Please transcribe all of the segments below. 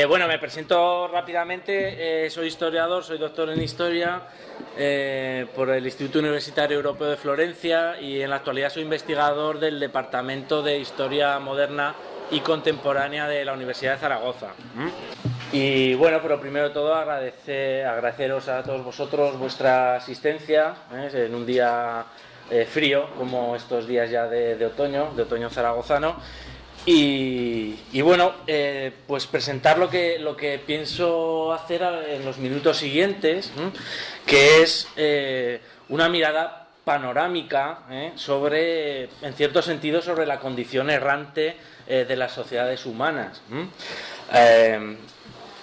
Bueno, me presento rápidamente. Soy historiador, soy doctor en Historia por el Instituto Universitario Europeo de Florencia y en la actualidad soy investigador del Departamento de Historia Moderna y Contemporánea de la Universidad de Zaragoza. Y bueno, pero primero de todo agradeceros a todos vosotros vuestra asistencia en un día frío como estos días ya de otoño zaragozano. Y bueno, pues presentar lo que pienso hacer en los minutos siguientes, que es una mirada panorámica sobre, en cierto sentido, sobre la condición errante de las sociedades humanas.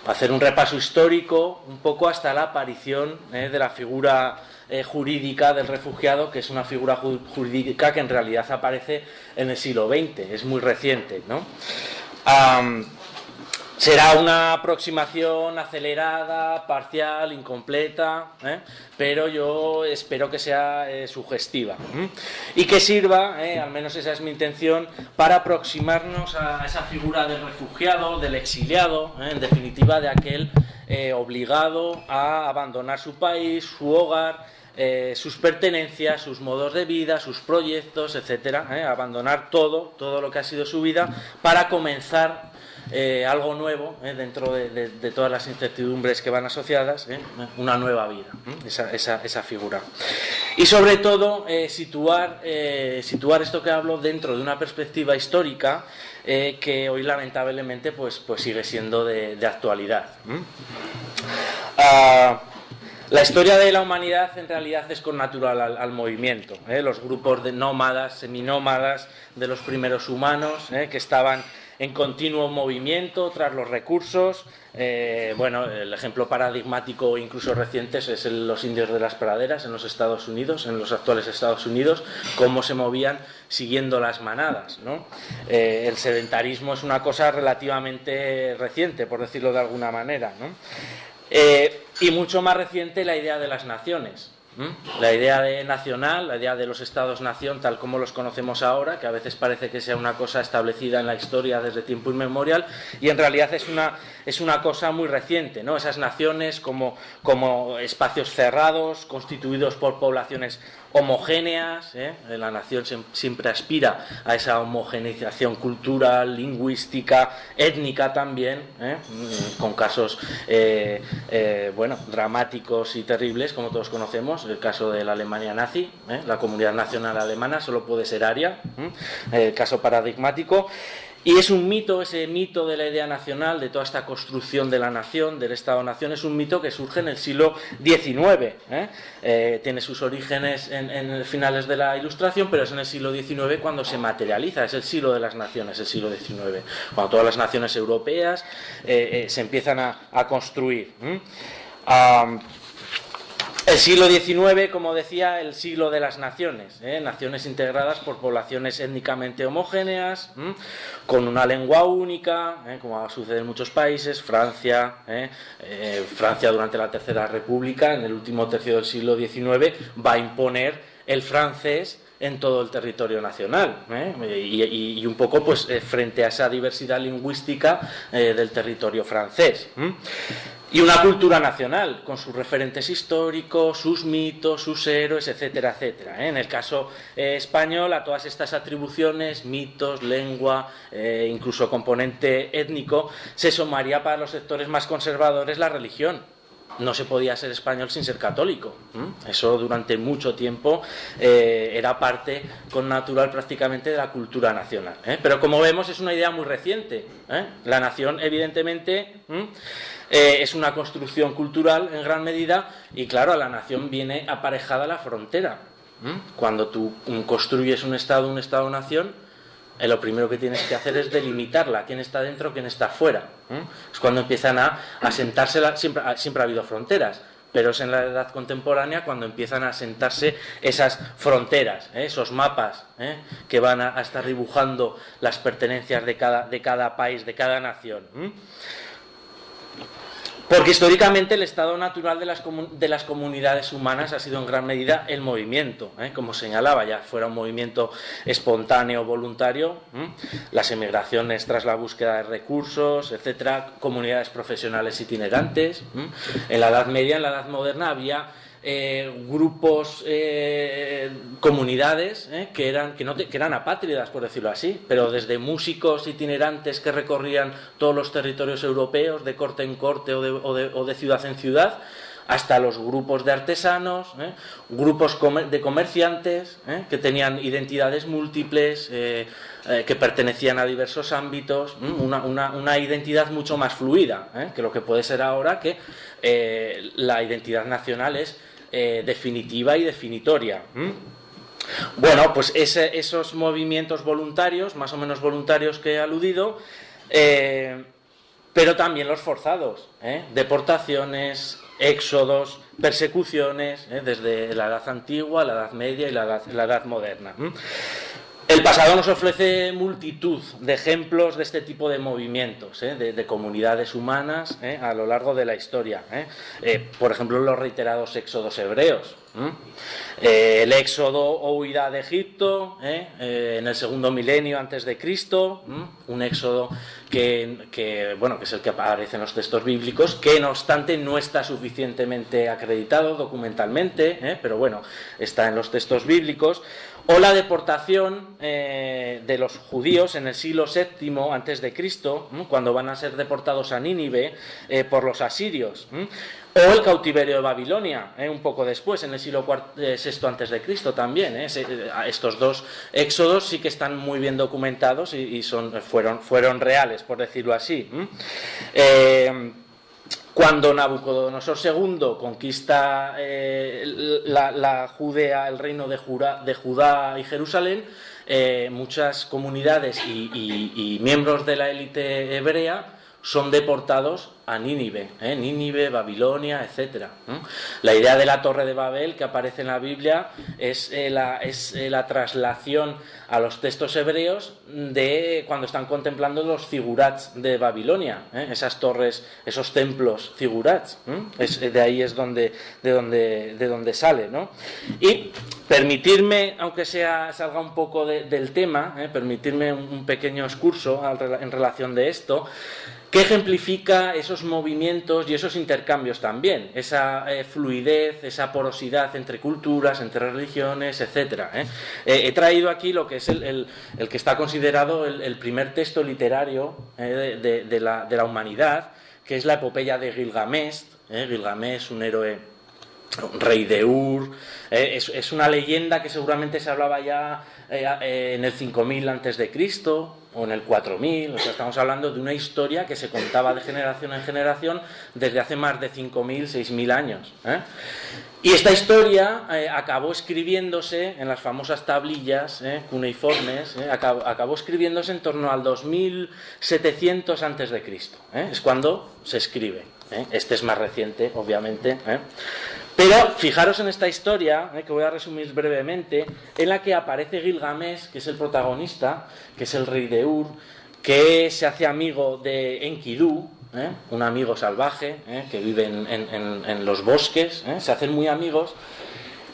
Hacer un repaso histórico un poco hasta la aparición de la figura jurídica del refugiado, que es una figura jurídica que en realidad aparece en el siglo XX, es muy reciente, ¿no? Será una aproximación acelerada, parcial, incompleta, pero yo espero que sea sugestiva y que sirva, al menos esa es mi intención, para aproximarnos a esa figura del refugiado, del exiliado, en definitiva de aquel obligado a abandonar su país, su hogar, sus pertenencias, sus modos de vida, sus proyectos, etcétera, abandonar todo lo que ha sido su vida para comenzar algo nuevo dentro de todas las incertidumbres que van asociadas, una nueva vida, esa figura. Y sobre todo situar esto que hablo dentro de una perspectiva histórica que hoy lamentablemente pues sigue siendo de actualidad. La historia de la humanidad en realidad es connatural al movimiento. Los grupos de nómadas, seminómadas de los primeros humanos que estaban en continuo movimiento tras los recursos. Bueno, el ejemplo paradigmático incluso reciente es los indios de las praderas en los Estados Unidos, en los actuales Estados Unidos, cómo se movían siguiendo las manadas, ¿no? El sedentarismo es una cosa relativamente reciente, por decirlo de alguna manera, ¿no? Y mucho más reciente la idea de las naciones. La idea de nacional, la idea de los estados-nación tal como los conocemos ahora, que a veces parece que sea una cosa establecida en la historia desde tiempo inmemorial, y en realidad es una cosa muy reciente, ¿no? Esas naciones como espacios cerrados, constituidos por poblaciones homogéneas. La nación siempre aspira a esa homogeneización cultural, lingüística, étnica también, con casos bueno, dramáticos y terribles, como todos conocemos, el caso de la Alemania nazi, la comunidad nacional alemana solo puede ser aria, el caso paradigmático. Y es un mito, ese mito de la idea nacional, de toda esta construcción de la nación, del Estado-nación, es un mito que surge en el siglo XIX. Tiene sus orígenes en finales de la Ilustración, pero es en el siglo XIX cuando se materializa, es el siglo de las naciones, el siglo XIX, cuando todas las naciones europeas se empiezan a construir. El siglo XIX, como decía, el siglo de las naciones, naciones integradas por poblaciones étnicamente homogéneas, con una lengua única, como sucede en muchos países. Francia durante la Tercera República, en el último tercio del siglo XIX, va a imponer el francés en todo el territorio nacional, y un poco pues frente a esa diversidad lingüística del territorio francés. Y una cultura nacional, con sus referentes históricos, sus mitos, sus héroes, etcétera, etcétera. En el caso español, a todas estas atribuciones, mitos, lengua, incluso componente étnico, se sumaría para los sectores más conservadores la religión. No se podía ser español sin ser católico. Eso durante mucho tiempo era parte connatural prácticamente de la cultura nacional. Pero como vemos es una idea muy reciente. La nación evidentemente es una construcción cultural en gran medida, y claro, a la nación viene aparejada la frontera. Cuando tú construyes un Estado-nación, lo primero que tienes que hacer es delimitarla, quién está dentro, quién está fuera. Es cuando empiezan a asentarse, siempre ha habido fronteras, pero es en la edad contemporánea cuando empiezan a asentarse esas fronteras, esos mapas que van a estar dibujando las pertenencias de cada país, de cada nación. Porque históricamente el estado natural de las comunidades humanas ha sido en gran medida el movimiento, como señalaba, ya fuera un movimiento espontáneo, voluntario, las emigraciones tras la búsqueda de recursos, etcétera, comunidades profesionales itinerantes. En la Edad Media, en la Edad Moderna, había grupos, comunidades que eran apátridas, por decirlo así, pero desde músicos itinerantes que recorrían todos los territorios europeos de corte en corte o de ciudad en ciudad, hasta los grupos de artesanos, grupos de comerciantes que tenían identidades múltiples, que pertenecían a diversos ámbitos, una identidad mucho más fluida que lo que puede ser ahora, que la identidad nacional es definitiva y definitoria. Bueno, pues esos movimientos voluntarios, más o menos voluntarios que he aludido, pero también los forzados, deportaciones, éxodos, persecuciones, desde la Edad Antigua, la Edad Media y la Edad Moderna. El pasado nos ofrece multitud de ejemplos de este tipo de movimientos, de comunidades humanas a lo largo de la historia. Por ejemplo, los reiterados éxodos hebreos. El éxodo o huida de Egipto en el segundo milenio antes de Cristo, un éxodo que es el que aparece en los textos bíblicos, que no obstante no está suficientemente acreditado documentalmente, pero bueno, está en los textos bíblicos. O la deportación de los judíos en el siglo VII antes de Cristo, cuando van a ser deportados a Nínive por los asirios. O el cautiverio de Babilonia, un poco después, en el siglo VI antes de Cristo también. Estos dos éxodos sí que están muy bien documentados y fueron reales, por decirlo así. Cuando Nabucodonosor II conquista la Judea, el reino de Judá y Jerusalén, muchas comunidades y miembros de la élite hebrea son deportados a Nínive, Nínive, Babilonia, etcétera. La idea de la Torre de Babel que aparece en la Biblia es la traslación a los textos hebreos de cuando están contemplando los zigurats de Babilonia, esas torres, esos templos zigurats. De ahí es de donde sale, ¿no? Y permitirme, aunque salga un poco del tema, permitirme un pequeño excurso en relación de esto, que ejemplifica esos movimientos y esos intercambios también, esa fluidez, esa porosidad entre culturas, entre religiones, etcétera. He traído aquí lo que es el que está considerado el primer texto literario de la humanidad, que es la epopeya de Gilgamesh. Gilgamesh, un héroe, un rey de Ur, es una leyenda que seguramente se hablaba ya en el 5000 antes de Cristo o en el 4000, o sea, estamos hablando de una historia que se contaba de generación en generación desde hace más de 5000, 6000 años. Y esta historia acabó escribiéndose en las famosas tablillas cuneiformes, acabó escribiéndose en torno al 2700 antes de Cristo. Es cuando se escribe. Este es más reciente, obviamente. Pero fijaros en esta historia, que voy a resumir brevemente, en la que aparece Gilgamesh, que es el protagonista, que es el rey de Ur, que se hace amigo de Enkidu, un amigo salvaje que vive en los bosques, se hacen muy amigos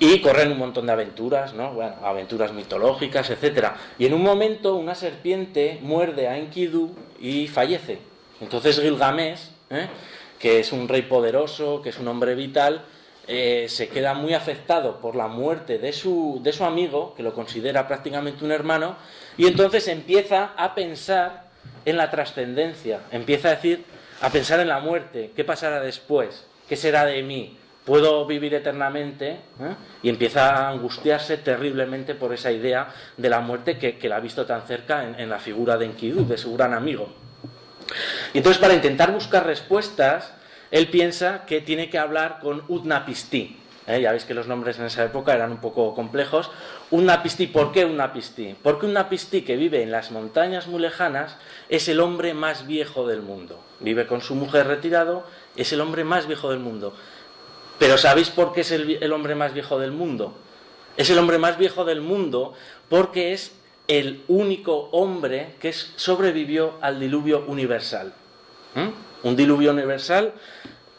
y corren un montón de aventuras, ¿no? Bueno, aventuras mitológicas, etcétera. Y en un momento una serpiente muerde a Enkidu y fallece. Entonces Gilgamesh, que es un rey poderoso, que es un hombre vital, se queda muy afectado por la muerte de su amigo, que lo considera prácticamente un hermano, y entonces empieza a pensar en la trascendencia, empieza a pensar en la muerte, qué pasará después, qué será de mí, puedo vivir eternamente, y empieza a angustiarse terriblemente por esa idea de la muerte que la ha visto tan cerca en la figura de Enkidu, de su gran amigo. Y entonces, para intentar buscar respuestas, él piensa que tiene que hablar con Utnapishtim. Ya veis que los nombres en esa época eran un poco complejos. Utnapishtim, ¿por qué Utnapishtim? Porque Utnapishtim, que vive en las montañas muy lejanas, es el hombre más viejo del mundo. Vive con su mujer retirado, es el hombre más viejo del mundo. Pero ¿sabéis por qué es el hombre más viejo del mundo? Es el hombre más viejo del mundo porque es el único hombre que sobrevivió al diluvio universal. Un diluvio universal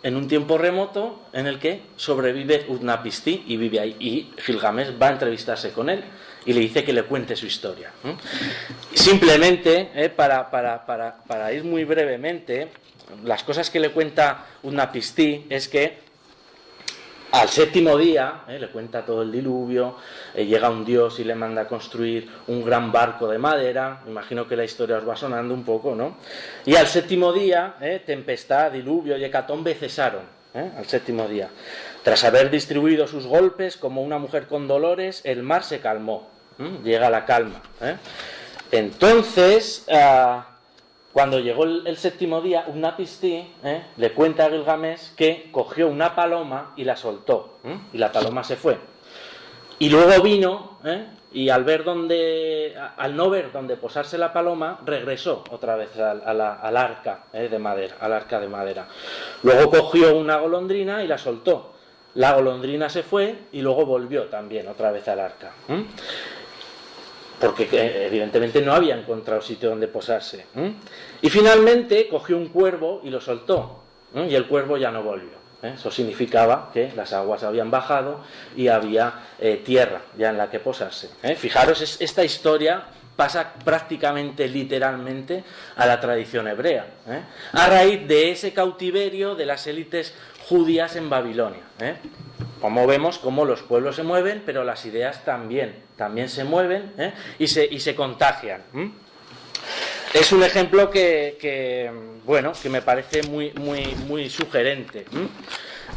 en un tiempo remoto en el que sobrevive Utnapishtim y vive ahí. Y Gilgamesh va a entrevistarse con él y le dice que le cuente su historia. Simplemente, para ir muy brevemente, las cosas que le cuenta Utnapishtim es que al séptimo día, le cuenta todo el diluvio, llega un dios y le manda a construir un gran barco de madera. Me imagino que la historia os va sonando un poco, ¿no? Y al séptimo día, tempestad, diluvio y hecatombe cesaron, al séptimo día. Tras haber distribuido sus golpes como una mujer con dolores, el mar se calmó. Llega la calma. Entonces, cuando llegó el séptimo día, Utnapishtim le cuenta a Gilgamesh que cogió una paloma y la soltó, y la paloma se fue. Y luego vino, y al no ver dónde posarse la paloma, regresó otra vez al arca de madera, Luego cogió una golondrina y la soltó. La golondrina se fue y luego volvió también otra vez al arca. Porque evidentemente no había encontrado sitio donde posarse. Y finalmente cogió un cuervo y lo soltó, y el cuervo ya no volvió. Eso significaba que las aguas habían bajado y había tierra ya en la que posarse. Fijaros, esta historia pasa prácticamente literalmente a la tradición hebrea, a raíz de ese cautiverio de las élites judías en Babilonia. Como vemos, cómo los pueblos se mueven, pero las ideas también se mueven, y se contagian. Es un ejemplo que me parece muy sugerente.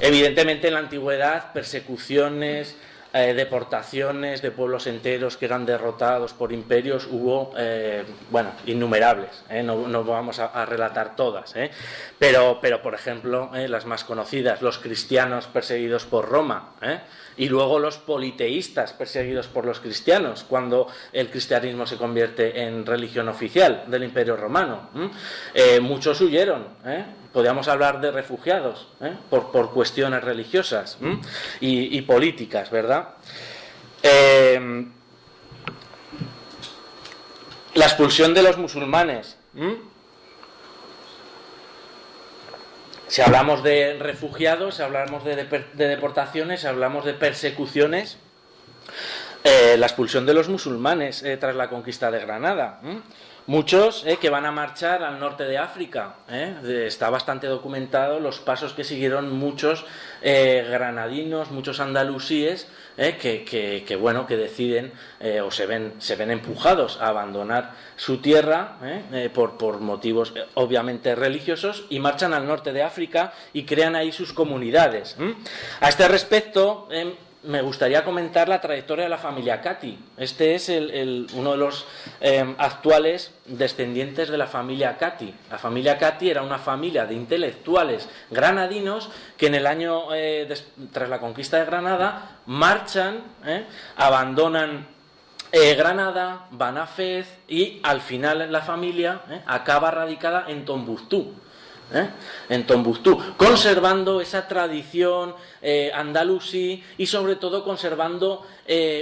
Evidentemente, en la antigüedad, persecuciones, deportaciones de pueblos enteros que eran derrotados por imperios hubo, innumerables. No vamos a relatar todas, pero por ejemplo, las más conocidas, los cristianos perseguidos por Roma, y luego los politeístas perseguidos por los cristianos, cuando el cristianismo se convierte en religión oficial del Imperio Romano. Muchos huyeron, podríamos hablar de refugiados, por cuestiones religiosas y políticas, ¿verdad? La expulsión de los musulmanes. Si hablamos de refugiados, si hablamos de deportaciones, si hablamos de persecuciones, la expulsión de los musulmanes tras la conquista de Granada. Muchos que van a marchar al norte de África. Está bastante documentado los pasos que siguieron muchos granadinos, muchos andalusíes, que deciden o se ven empujados a abandonar su tierra por motivos obviamente religiosos, y marchan al norte de África y crean ahí sus comunidades. A este respecto, me gustaría comentar la trayectoria de la familia Cati. Este es uno de los actuales descendientes de la familia Cati. La familia Cati era una familia de intelectuales granadinos que en el año tras la conquista de Granada marchan, abandonan Granada, van a Fez, y al final la familia acaba radicada en Tombuctú. Conservando esa tradición andalusí, y sobre todo conservando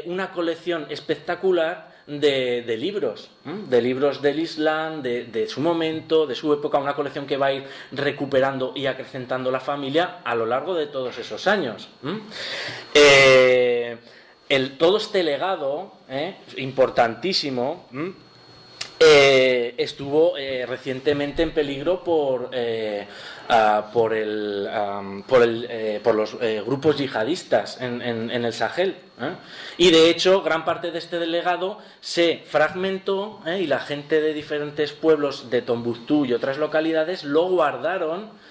una colección espectacular de libros del Islam, de su momento, de su época, una colección que va a ir recuperando y acrecentando la familia a lo largo de todos esos años. Todo este legado importantísimo estuvo recientemente en peligro por los grupos yihadistas en el Sahel, y de hecho gran parte de este legado se fragmentó, y la gente de diferentes pueblos de Tombuctú y otras localidades lo guardaron,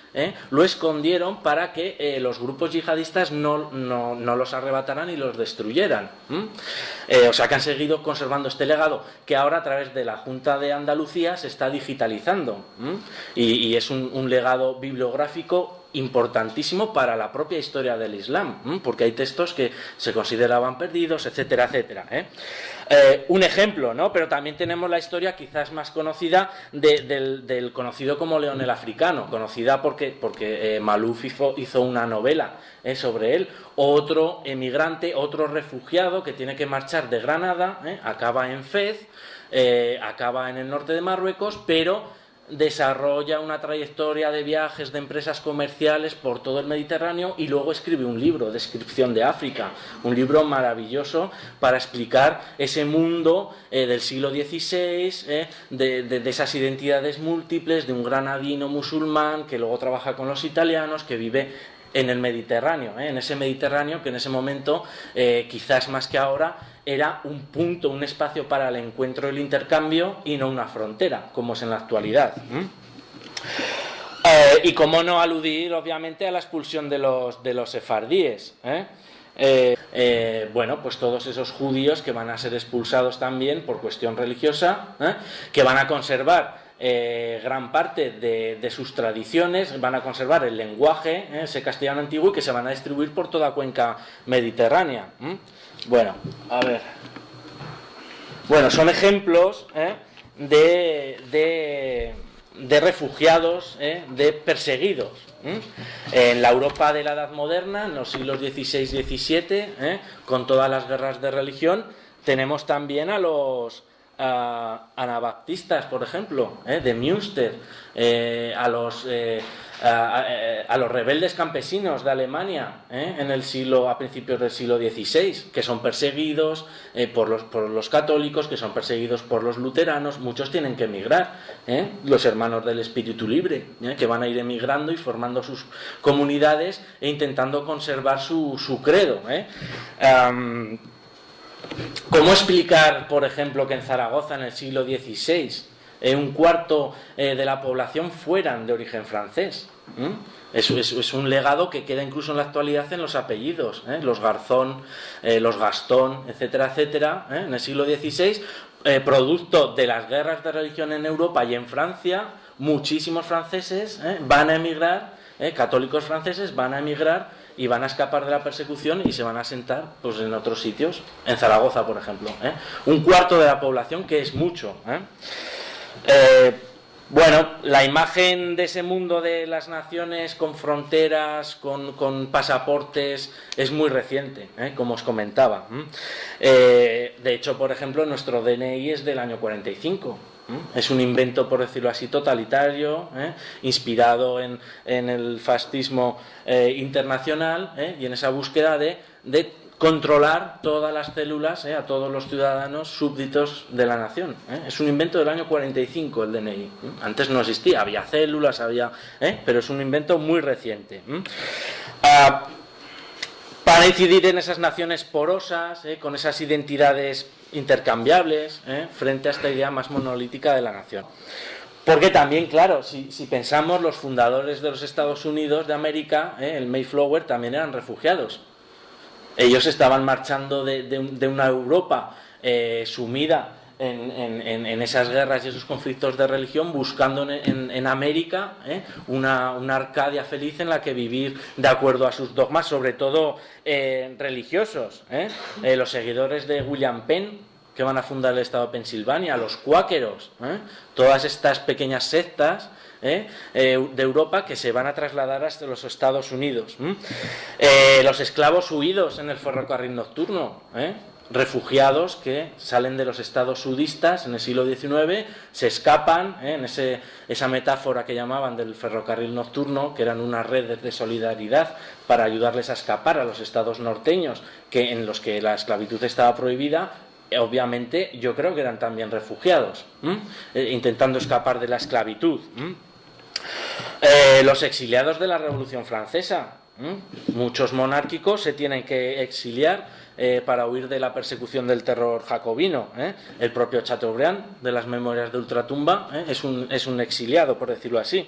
lo escondieron para que los grupos yihadistas no los arrebataran y los destruyeran. O sea que han seguido conservando este legado, que ahora a través de la Junta de Andalucía se está digitalizando, y es un legado bibliográfico importantísimo para la propia historia del Islam, porque hay textos que se consideraban perdidos, etcétera, etcétera. Un ejemplo, ¿no? Pero también tenemos la historia quizás más conocida del conocido como León el Africano, conocida porque Malouf hizo una novela sobre él. Otro emigrante, otro refugiado que tiene que marchar de Granada, acaba en Fez, acaba en el norte de Marruecos, pero desarrolla una trayectoria de viajes de empresas comerciales por todo el Mediterráneo y luego escribe un libro, Descripción de África, un libro maravilloso para explicar ese mundo del siglo XVI, de esas identidades múltiples, de un granadino musulmán que luego trabaja con los italianos, que vive en el Mediterráneo, en ese Mediterráneo que en ese momento, quizás más que ahora, era un punto, un espacio para el encuentro y el intercambio y no una frontera, como es en la actualidad. Y cómo no aludir, obviamente, a la expulsión de los sefardíes. Bueno, pues todos esos judíos que van a ser expulsados también por cuestión religiosa, que van a conservar gran parte de sus tradiciones, van a conservar el lenguaje, ese castellano antiguo, y que se van a distribuir por toda cuenca mediterránea. Bueno, a ver. Bueno, son ejemplos de refugiados, de perseguidos. En la Europa de la Edad Moderna, en los siglos XVI y XVII, con todas las guerras de religión, tenemos también a los anabaptistas, por ejemplo, de Münster, a los rebeldes campesinos de Alemania, a principios del siglo XVI, que son perseguidos por los católicos, que son perseguidos por los luteranos. Muchos tienen que emigrar, los hermanos del espíritu libre, que van a ir emigrando y formando sus comunidades e intentando conservar su credo. ¿Cómo explicar, por ejemplo, que en Zaragoza en el siglo XVI un cuarto de la población fueran de origen francés? Es un legado que queda incluso en la actualidad en los apellidos, los Garzón, los Gastón, etcétera, etcétera, en el siglo XVI, producto de las guerras de religión en Europa y en Francia. Muchísimos franceses van a emigrar, católicos franceses van a emigrar y van a escapar de la persecución y se van a asentar pues, en otros sitios, en Zaragoza, por ejemplo. Un cuarto de la población, que es mucho. Bueno, la imagen de ese mundo de las naciones con fronteras, con pasaportes, es muy reciente, como os comentaba. De hecho, por ejemplo, nuestro DNI es del año 45. Es un invento, por decirlo así, totalitario, inspirado en el fascismo internacional, y en esa búsqueda de controlar todas las células, a todos los ciudadanos súbditos de la nación. Es un invento del año 45 el DNI. Antes no existía, había células, pero es un invento muy reciente. Para incidir en esas naciones porosas, con esas identidades intercambiables, frente a esta idea más monolítica de la nación. Porque también, claro, si pensamos, los fundadores de los Estados Unidos de América, el Mayflower, también eran refugiados. Ellos estaban marchando de una Europa sumida en esas guerras y esos conflictos de religión, buscando en América una Arcadia feliz en la que vivir de acuerdo a sus dogmas, sobre todo religiosos. Los seguidores de William Penn, que van a fundar el estado de Pensilvania, los cuáqueros, todas estas pequeñas sectas de Europa que se van a trasladar hasta los Estados Unidos. Los esclavos huidos en el ferrocarril nocturno, refugiados que salen de los estados sudistas en el siglo XIX, se escapan, en esa metáfora que llamaban del ferrocarril nocturno, que eran unas redes de solidaridad para ayudarles a escapar a los estados norteños, en los que la esclavitud estaba prohibida. Obviamente yo creo que eran también refugiados, intentando escapar de la esclavitud. Los exiliados de la Revolución Francesa, muchos monárquicos se tienen que exiliar para huir de la persecución del terror jacobino. El propio Chateaubriand, de las Memorias de Ultratumba, es un exiliado, por decirlo así.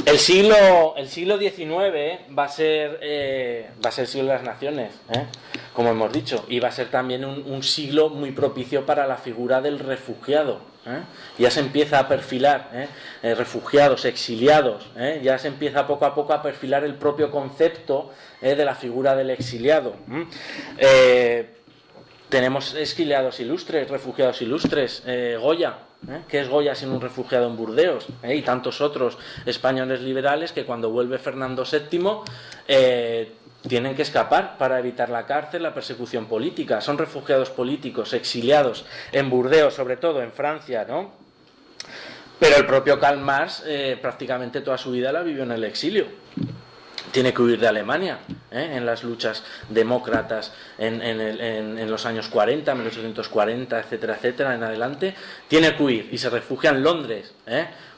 El siglo XIX va a ser el siglo de las naciones, como hemos dicho, y va a ser también un siglo muy propicio para la figura del refugiado. Ya se empieza a perfilar refugiados, exiliados, ya se empieza poco a poco a perfilar el propio concepto de la figura del exiliado. Tenemos exiliados ilustres, refugiados ilustres, Goya. ¿Qué es Goya sin un refugiado en Burdeos? Y tantos otros españoles liberales que cuando vuelve Fernando VII tienen que escapar para evitar la cárcel, la persecución política. Son refugiados políticos, exiliados en Burdeos, sobre todo en Francia, ¿no? Pero el propio Karl Marx prácticamente toda su vida la vivió en el exilio. Tiene que huir de Alemania en las luchas demócratas en los años 40, 1840, etcétera, etcétera, en adelante. Tiene que huir y se refugia en Londres.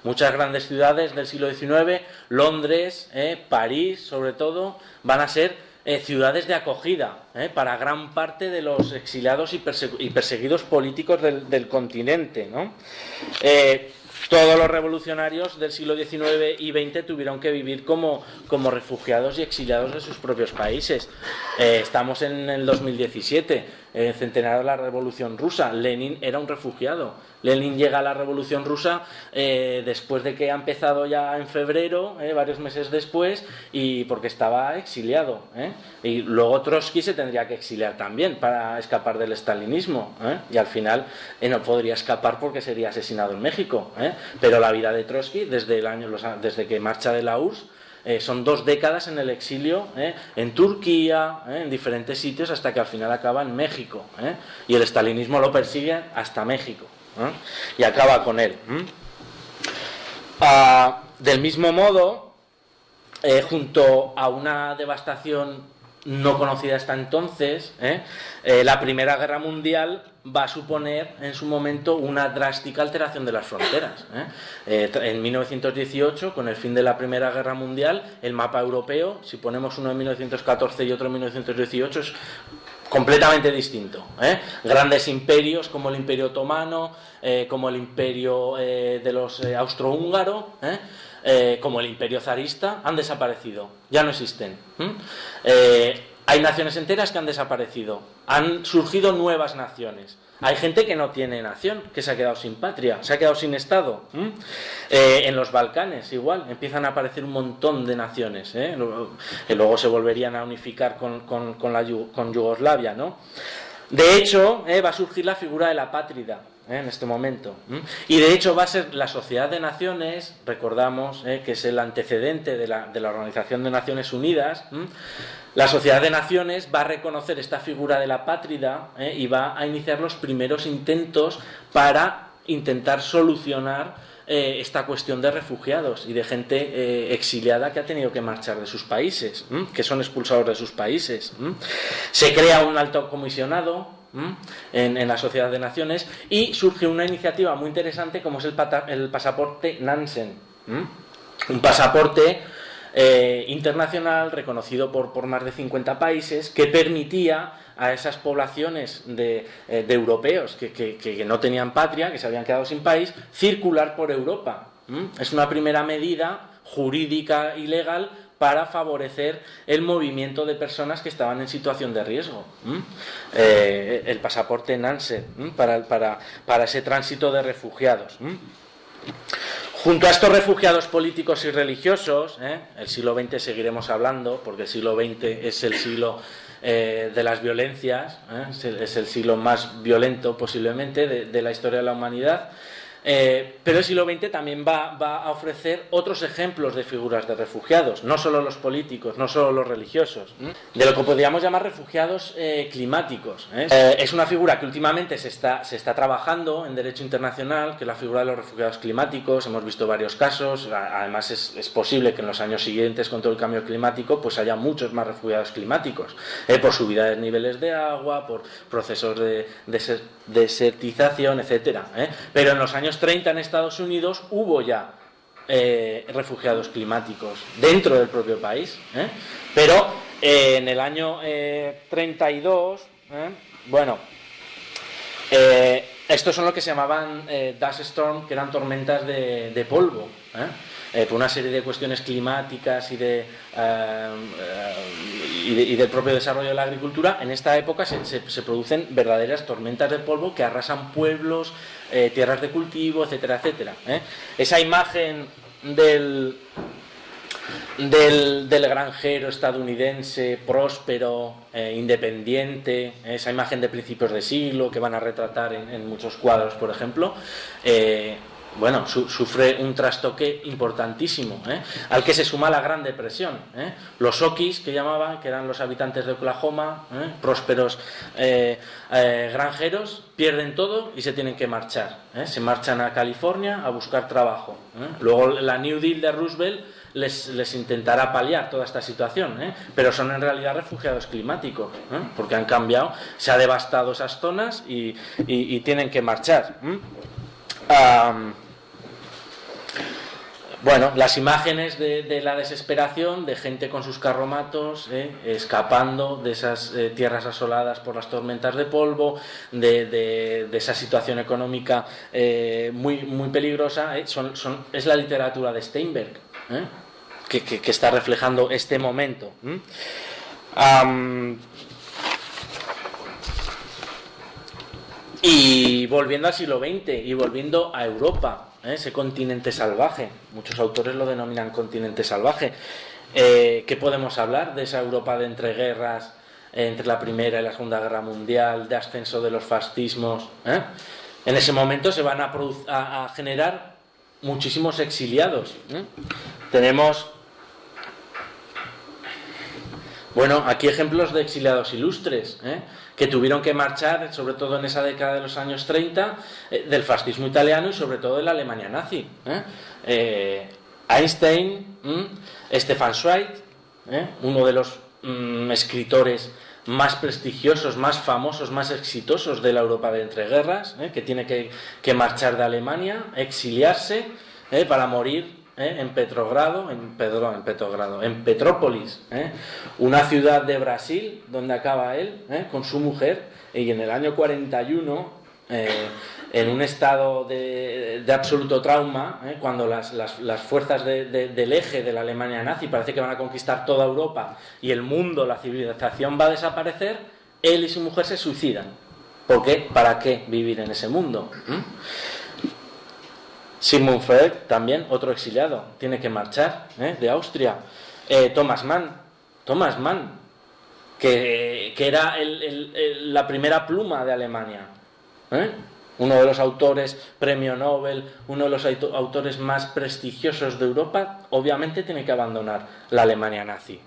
Muchas grandes ciudades del siglo XIX, Londres, París, sobre todo, van a ser ciudades de acogida para gran parte de los exiliados y perseguidos políticos del continente, ¿no? Todos los revolucionarios del siglo XIX y XX tuvieron que vivir como refugiados y exiliados de sus propios países. Estamos en el 2017, centenario de la Revolución Rusa. Lenin era un refugiado. Lenin llega a la Revolución Rusa después de que ha empezado ya en febrero, varios meses después, y porque estaba exiliado. Y luego Trotsky se tendría que exiliar también para escapar del estalinismo. Y al final no podría escapar porque sería asesinado en México. Pero la vida de Trotsky, desde que marcha de la URSS, son 2 décadas en el exilio, en Turquía, en diferentes sitios, hasta que al final acaba en México. Y el estalinismo lo persigue hasta México. Y acaba con él. Del mismo modo, junto a una devastación no conocida hasta entonces, la Primera Guerra Mundial va a suponer en su momento una drástica alteración de las fronteras. En 1918, con el fin de la Primera Guerra Mundial, el mapa europeo, si ponemos uno en 1914 y otro en 1918, es completamente distinto. Grandes imperios como el Imperio Otomano, como el Imperio de los austrohúngaros, como el Imperio zarista, han desaparecido, ya no existen. Hay naciones enteras que han desaparecido, han surgido nuevas naciones. Hay gente que no tiene nación, que se ha quedado sin patria, se ha quedado sin Estado. En los Balcanes igual, empiezan a aparecer un montón de naciones, que luego se volverían a unificar con Yugoslavia, ¿no? De hecho, va a surgir la figura de la apátrida en este momento. Y de hecho va a ser la Sociedad de Naciones, recordamos que es el antecedente de la Organización de Naciones Unidas. La Sociedad de Naciones va a reconocer esta figura de la apátrida y va a iniciar los primeros intentos para intentar solucionar esta cuestión de refugiados y de gente exiliada que ha tenido que marchar de sus países, que son expulsados de sus países. Se crea un alto comisionado en la Sociedad de Naciones y surge una iniciativa muy interesante como es el pasaporte Nansen. Un pasaporte internacional reconocido por más de 50 países que permitía a esas poblaciones de europeos que no tenían patria, que se habían quedado sin país, circular por Europa. Es una primera medida jurídica y legal para favorecer el movimiento de personas que estaban en situación de riesgo. El pasaporte Nansen para ese tránsito de refugiados. Junto a estos refugiados políticos y religiosos, el siglo XX seguiremos hablando, porque el siglo XX es el siglo de las violencias, es el siglo más violento posiblemente de la historia de la humanidad. Pero el siglo XX también va a ofrecer otros ejemplos de figuras de refugiados, no solo los políticos, no solo los religiosos, de lo que podríamos llamar refugiados climáticos. Es una figura que últimamente se está trabajando en derecho internacional, que es la figura de los refugiados climáticos. Hemos visto varios casos, además es posible que en los años siguientes con todo el cambio climático pues haya muchos más refugiados climáticos, por subida de niveles de agua, por procesos de desertización, etcétera. Pero en los años 30 en Estados Unidos hubo ya refugiados climáticos dentro del propio país, pero en el año 32, estos son lo que se llamaban dust storm, que eran tormentas de polvo, por una serie de cuestiones climáticas y del propio desarrollo de la agricultura. En esta época se producen verdaderas tormentas de polvo que arrasan pueblos, tierras de cultivo, etcétera, etcétera. Esa imagen del granjero estadounidense próspero, independiente, esa imagen de principios de siglo que van a retratar en muchos cuadros, por ejemplo, bueno, sufre un trastoque importantísimo, al que se suma la Gran Depresión. Los Okies, que llamaban, que eran los habitantes de Oklahoma, prósperos granjeros, pierden todo y se tienen que marchar. Se marchan a California a buscar trabajo. Luego la New Deal de Roosevelt les intentará paliar toda esta situación, pero son en realidad refugiados climáticos, porque han cambiado, se ha devastado esas zonas y tienen que marchar. Bueno, las imágenes de la desesperación, de gente con sus carromatos, escapando de esas tierras asoladas por las tormentas de polvo, de esa situación económica muy, muy peligrosa, es la literatura de Steinberg, que está reflejando este momento. Y volviendo al siglo XX y volviendo a Europa, ese continente salvaje, muchos autores lo denominan continente salvaje. ¿Qué podemos hablar de esa Europa de entreguerras, entre la Primera y la Segunda Guerra Mundial, de ascenso de los fascismos? En ese momento se van a generar muchísimos exiliados. Tenemos, bueno, aquí ejemplos de exiliados ilustres, que tuvieron que marchar, sobre todo en esa década de los años 30, del fascismo italiano y sobre todo de la Alemania nazi. Einstein, Stefan Zweig, uno de los escritores más prestigiosos, más famosos, más exitosos de la Europa de entreguerras, que tiene que marchar de Alemania, exiliarse, para morir en Petrópolis, una ciudad de Brasil donde acaba él, con su mujer, y en el año 41, en un estado de absoluto trauma, cuando las fuerzas del eje de la Alemania nazi parece que van a conquistar toda Europa y el mundo, la civilización va a desaparecer, él y su mujer se suicidan. ¿Por qué? ¿Para qué vivir en ese mundo? Sigmund Freud, también otro exiliado, tiene que marchar, de Austria. Thomas Mann, que era la primera pluma de Alemania, uno de los autores premio Nobel, uno de los autores más prestigiosos de Europa, obviamente tiene que abandonar la Alemania nazi.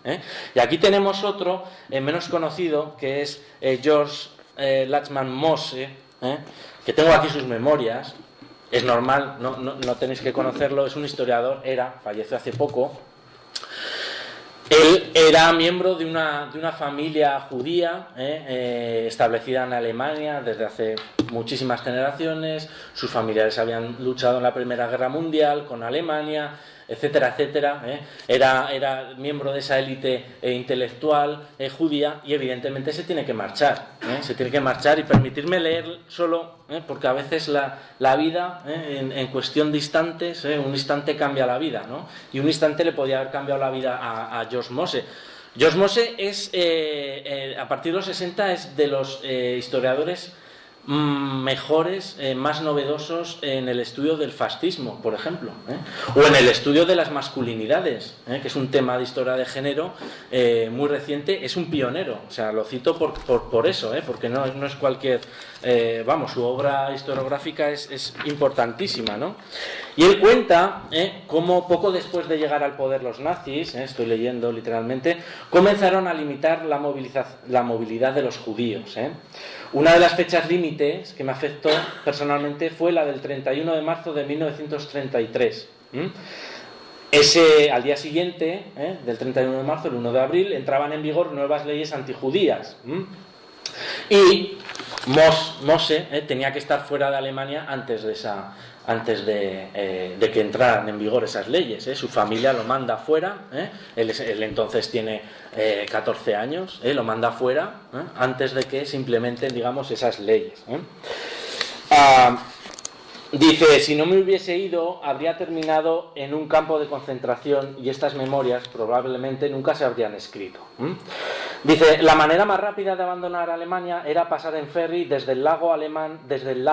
Y aquí tenemos otro menos conocido, que es George Lachmann Mose, que tengo aquí sus memorias. Es normal, no tenéis que conocerlo, es un historiador, falleció hace poco. Él era miembro de una familia judía, establecida en Alemania desde hace muchísimas generaciones. Sus familiares habían luchado en la Primera Guerra Mundial con Alemania, etcétera, etcétera. Era miembro de esa élite intelectual judía, y evidentemente se tiene que marchar. Se tiene que marchar, y permitirme leer solo, porque a veces la vida, en cuestión de instantes, un instante cambia la vida, ¿no? Y un instante le podía haber cambiado la vida a George Mose. George Mose es, a partir de los 60, es de los historiadores mejores, más novedosos en el estudio del fascismo, por ejemplo, o en el estudio de las masculinidades, que es un tema de historia de género muy reciente. Es un pionero, o sea, lo cito por eso, porque no es cualquier, su obra historiográfica es importantísima, ¿no? Y él cuenta cómo poco después de llegar al poder los nazis, estoy leyendo literalmente, comenzaron a limitar la movilidad de los judíos. Una de las fechas límites que me afectó personalmente fue la del 31 de marzo de 1933. Al día siguiente, del 31 de marzo, el 1 de abril, entraban en vigor nuevas leyes antijudías. Y Mose tenía que estar fuera de Alemania antes de que entraran en vigor esas leyes. Su familia lo manda fuera. Él entonces tiene 14 años. Lo manda fuera antes de que se implementen, digamos, esas leyes. Dice: si no me hubiese ido, habría terminado en un campo de concentración, y estas memorias probablemente nunca se habrían escrito. Dice: la manera más rápida de abandonar Alemania era pasar en ferry desde el lado alemán, del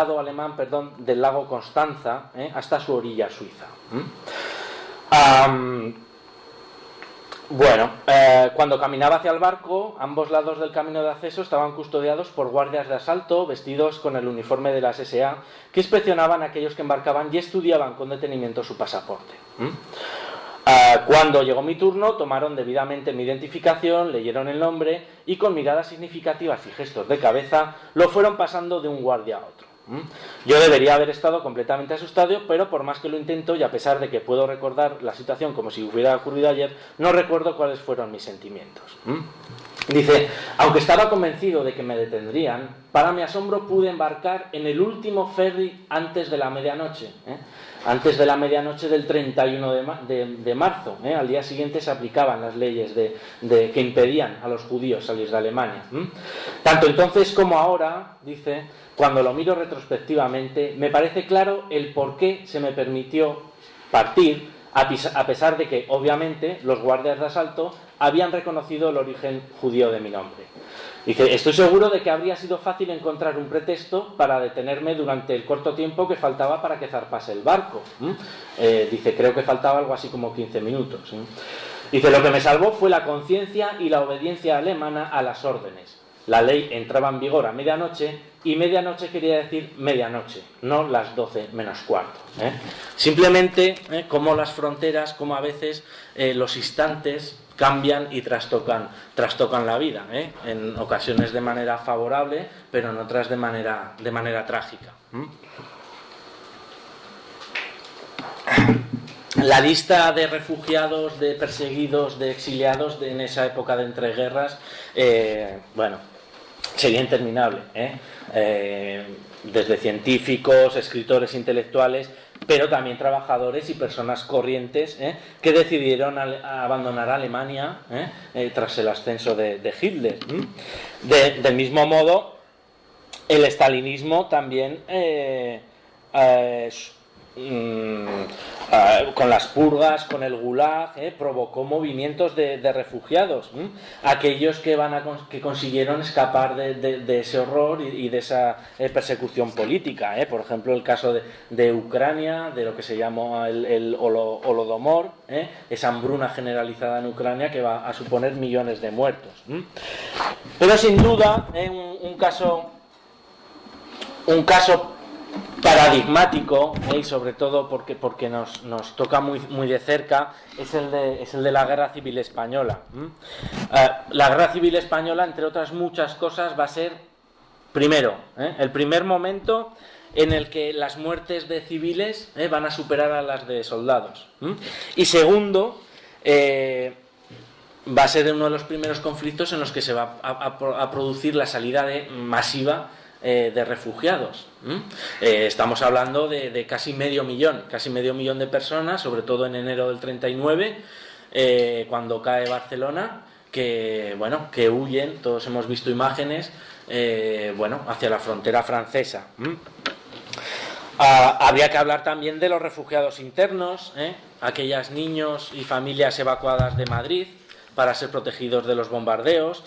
lago Constanza, hasta su orilla suiza. Bueno, cuando caminaba hacia el barco, ambos lados del camino de acceso estaban custodiados por guardias de asalto vestidos con el uniforme de las SA, que inspeccionaban a aquellos que embarcaban y estudiaban con detenimiento su pasaporte. Cuando llegó mi turno, tomaron debidamente mi identificación, leyeron el nombre y con miradas significativas y gestos de cabeza lo fueron pasando de un guardia a otro. Yo debería haber estado completamente asustado, pero por más que lo intento y a pesar de que puedo recordar la situación como si hubiera ocurrido ayer, no recuerdo cuáles fueron mis sentimientos. Dice, aunque estaba convencido de que me detendrían, para mi asombro pude embarcar en el último ferry antes de la medianoche, antes de la medianoche del 31 de marzo. Al día siguiente se aplicaban las leyes que impedían a los judíos salir de Alemania. Tanto entonces como ahora, dice, cuando lo miro retrospectivamente, me parece claro el por qué se me permitió partir, a pesar de que, obviamente, los guardias de asalto habían reconocido el origen judío de mi nombre. Dice, estoy seguro de que habría sido fácil encontrar un pretexto para detenerme durante el corto tiempo que faltaba para que zarpase el barco. Dice, creo que faltaba algo así como 15 minutos. Dice, lo que me salvó fue la conciencia y la obediencia alemana a las órdenes. La ley entraba en vigor a medianoche y medianoche quería decir medianoche, no las 12 menos cuarto. Simplemente como las fronteras, como a veces los instantes cambian y trastocan la vida, en ocasiones de manera favorable, pero en otras de manera trágica. La lista de refugiados, de perseguidos, de exiliados en esa época de entreguerras, bueno, sería interminable, desde científicos, escritores intelectuales, pero también trabajadores y personas corrientes que decidieron abandonar Alemania tras el ascenso de Hitler. Del mismo modo, el estalinismo también con las purgas, con el gulag, provocó movimientos de refugiados, aquellos que consiguieron escapar de ese horror y de esa persecución política, por ejemplo el caso de Ucrania, de lo que se llamó el Holodomor, esa hambruna generalizada en Ucrania que va a suponer millones de muertos. Pero sin duda un caso paradigmático, y sobre todo porque nos toca muy de cerca, es el de la Guerra Civil Española. La Guerra Civil Española, entre otras muchas cosas, va a ser, primero, el primer momento en el que las muertes de civiles van a superar a las de soldados. Y segundo, va a ser uno de los primeros conflictos en los que se va a producir la salida masiva de refugiados. Estamos hablando de casi medio millón de personas, sobre todo en enero del 39, cuando cae Barcelona, que huyen, todos hemos visto imágenes, hacia la frontera francesa. Habría que hablar también de los refugiados internos, aquellos niños y familias evacuadas de Madrid para ser protegidos de los bombardeos,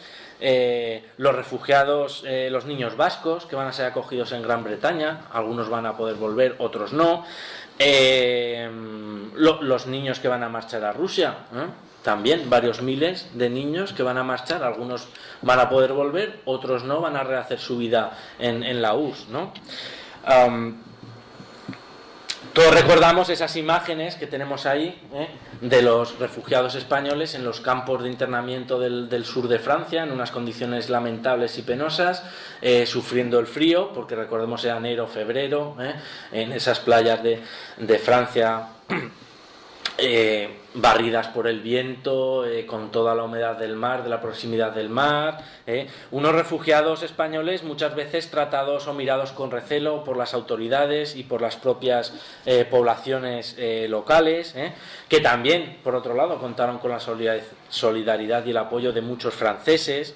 los refugiados, los niños vascos que van a ser acogidos en Gran Bretaña, algunos van a poder volver, otros no, los niños que van a marchar a Rusia, también varios miles de niños que van a marchar, algunos van a poder volver, otros no, van a rehacer su vida en la URSS, ¿no? Todos recordamos esas imágenes que tenemos ahí, de los refugiados españoles en los campos de internamiento del sur de Francia, en unas condiciones lamentables y penosas, sufriendo el frío, porque recordemos era enero, febrero, en esas playas de Francia, barridas por el viento, con toda la humedad del mar, de la proximidad del mar, unos refugiados españoles muchas veces tratados o mirados con recelo por las autoridades y por las propias poblaciones locales, que también, por otro lado, contaron con la solidaridad y el apoyo de muchos franceses,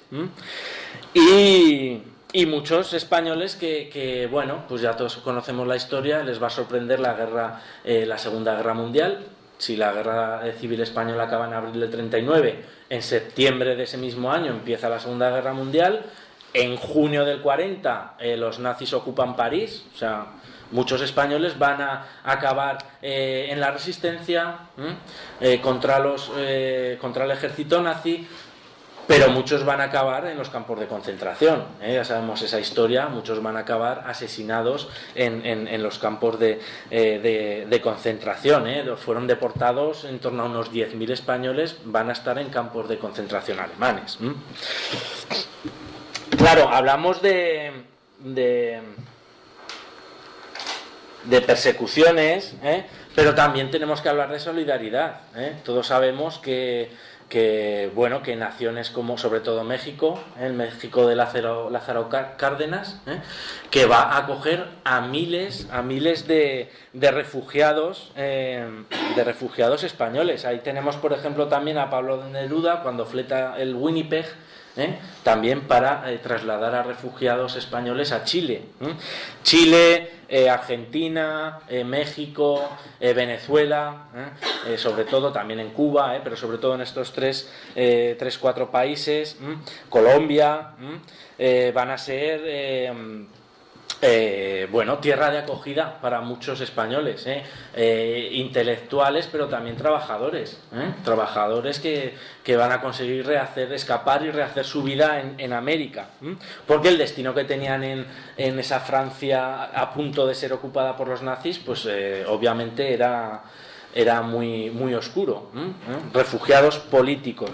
y muchos españoles que pues ya todos conocemos la historia, les va a sorprender la Segunda Guerra Mundial. Si la Guerra Civil Española acaba en abril del 39, en septiembre de ese mismo año empieza la Segunda Guerra Mundial, en junio del 40 los nazis ocupan París, o sea, Muchos españoles van a acabar en la resistencia contra el ejército nazi, pero muchos van a acabar en los campos de concentración, ya sabemos esa historia, muchos van a acabar asesinados en los campos de concentración, fueron deportados en torno a unos 10.000 españoles, van a estar en campos de concentración alemanes. Claro, hablamos de persecuciones, pero también tenemos que hablar de solidaridad. Todos sabemos que naciones como sobre todo México, el México de Lázaro Cárdenas, que va a acoger a miles de refugiados españoles. Ahí tenemos, por ejemplo, también a Pablo de Neruda cuando fleta el Winnipeg, también para trasladar a refugiados españoles a Chile. Chile, Argentina, México, Venezuela, sobre todo también en Cuba, pero sobre todo en estos 4 países, Colombia, van a ser tierra de acogida para muchos españoles, intelectuales, pero también trabajadores, trabajadores que van a conseguir escapar y rehacer su vida en América, porque el destino que tenían en esa Francia a punto de ser ocupada por los nazis, pues obviamente era muy, muy oscuro. Refugiados políticos.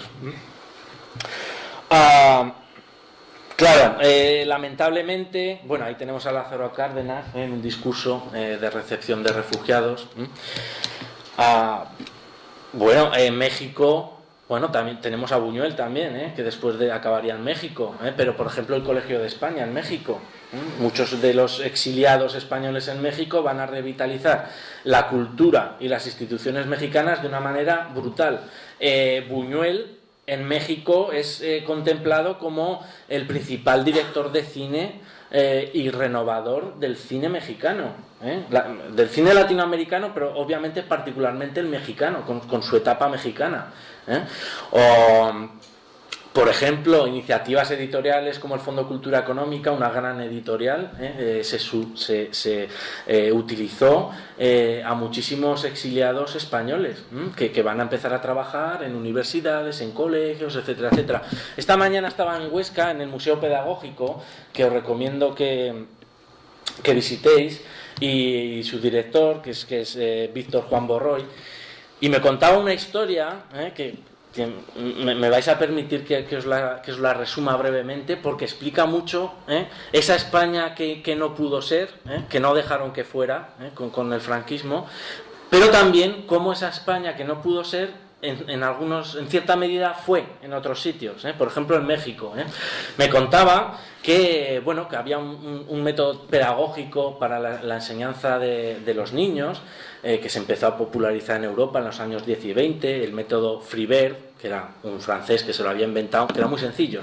Claro, lamentablemente, ahí tenemos a Lázaro Cárdenas en un discurso de recepción de refugiados. En México, también tenemos a Buñuel también, que después acabaría en México, pero por ejemplo el Colegio de España en México. Muchos de los exiliados españoles en México van a revitalizar la cultura y las instituciones mexicanas de una manera brutal. Buñuel en México es contemplado como el principal director de cine y renovador del cine mexicano, del cine latinoamericano, pero obviamente particularmente el mexicano, con su etapa mexicana. Por ejemplo, iniciativas editoriales como el Fondo Cultura Económica, una gran editorial, se utilizó a muchísimos exiliados españoles que van a empezar a trabajar en universidades, en colegios, etcétera, etcétera. Esta mañana estaba en Huesca, en el Museo Pedagógico, que os recomiendo que visitéis, y su director, que es Víctor Juan Borroy, y me contaba una historia que me vais a permitir que os la resuma brevemente, porque explica mucho esa España que no pudo ser, que no dejaron que fuera con el franquismo, pero también cómo esa España que no pudo ser en cierta medida fue en otros sitios, por ejemplo en México. Me contaba que había un método pedagógico para la enseñanza de los niños, que se empezó a popularizar en Europa en los años 10 y 20, el método Fribert, que era un francés que se lo había inventado, que era muy sencillo,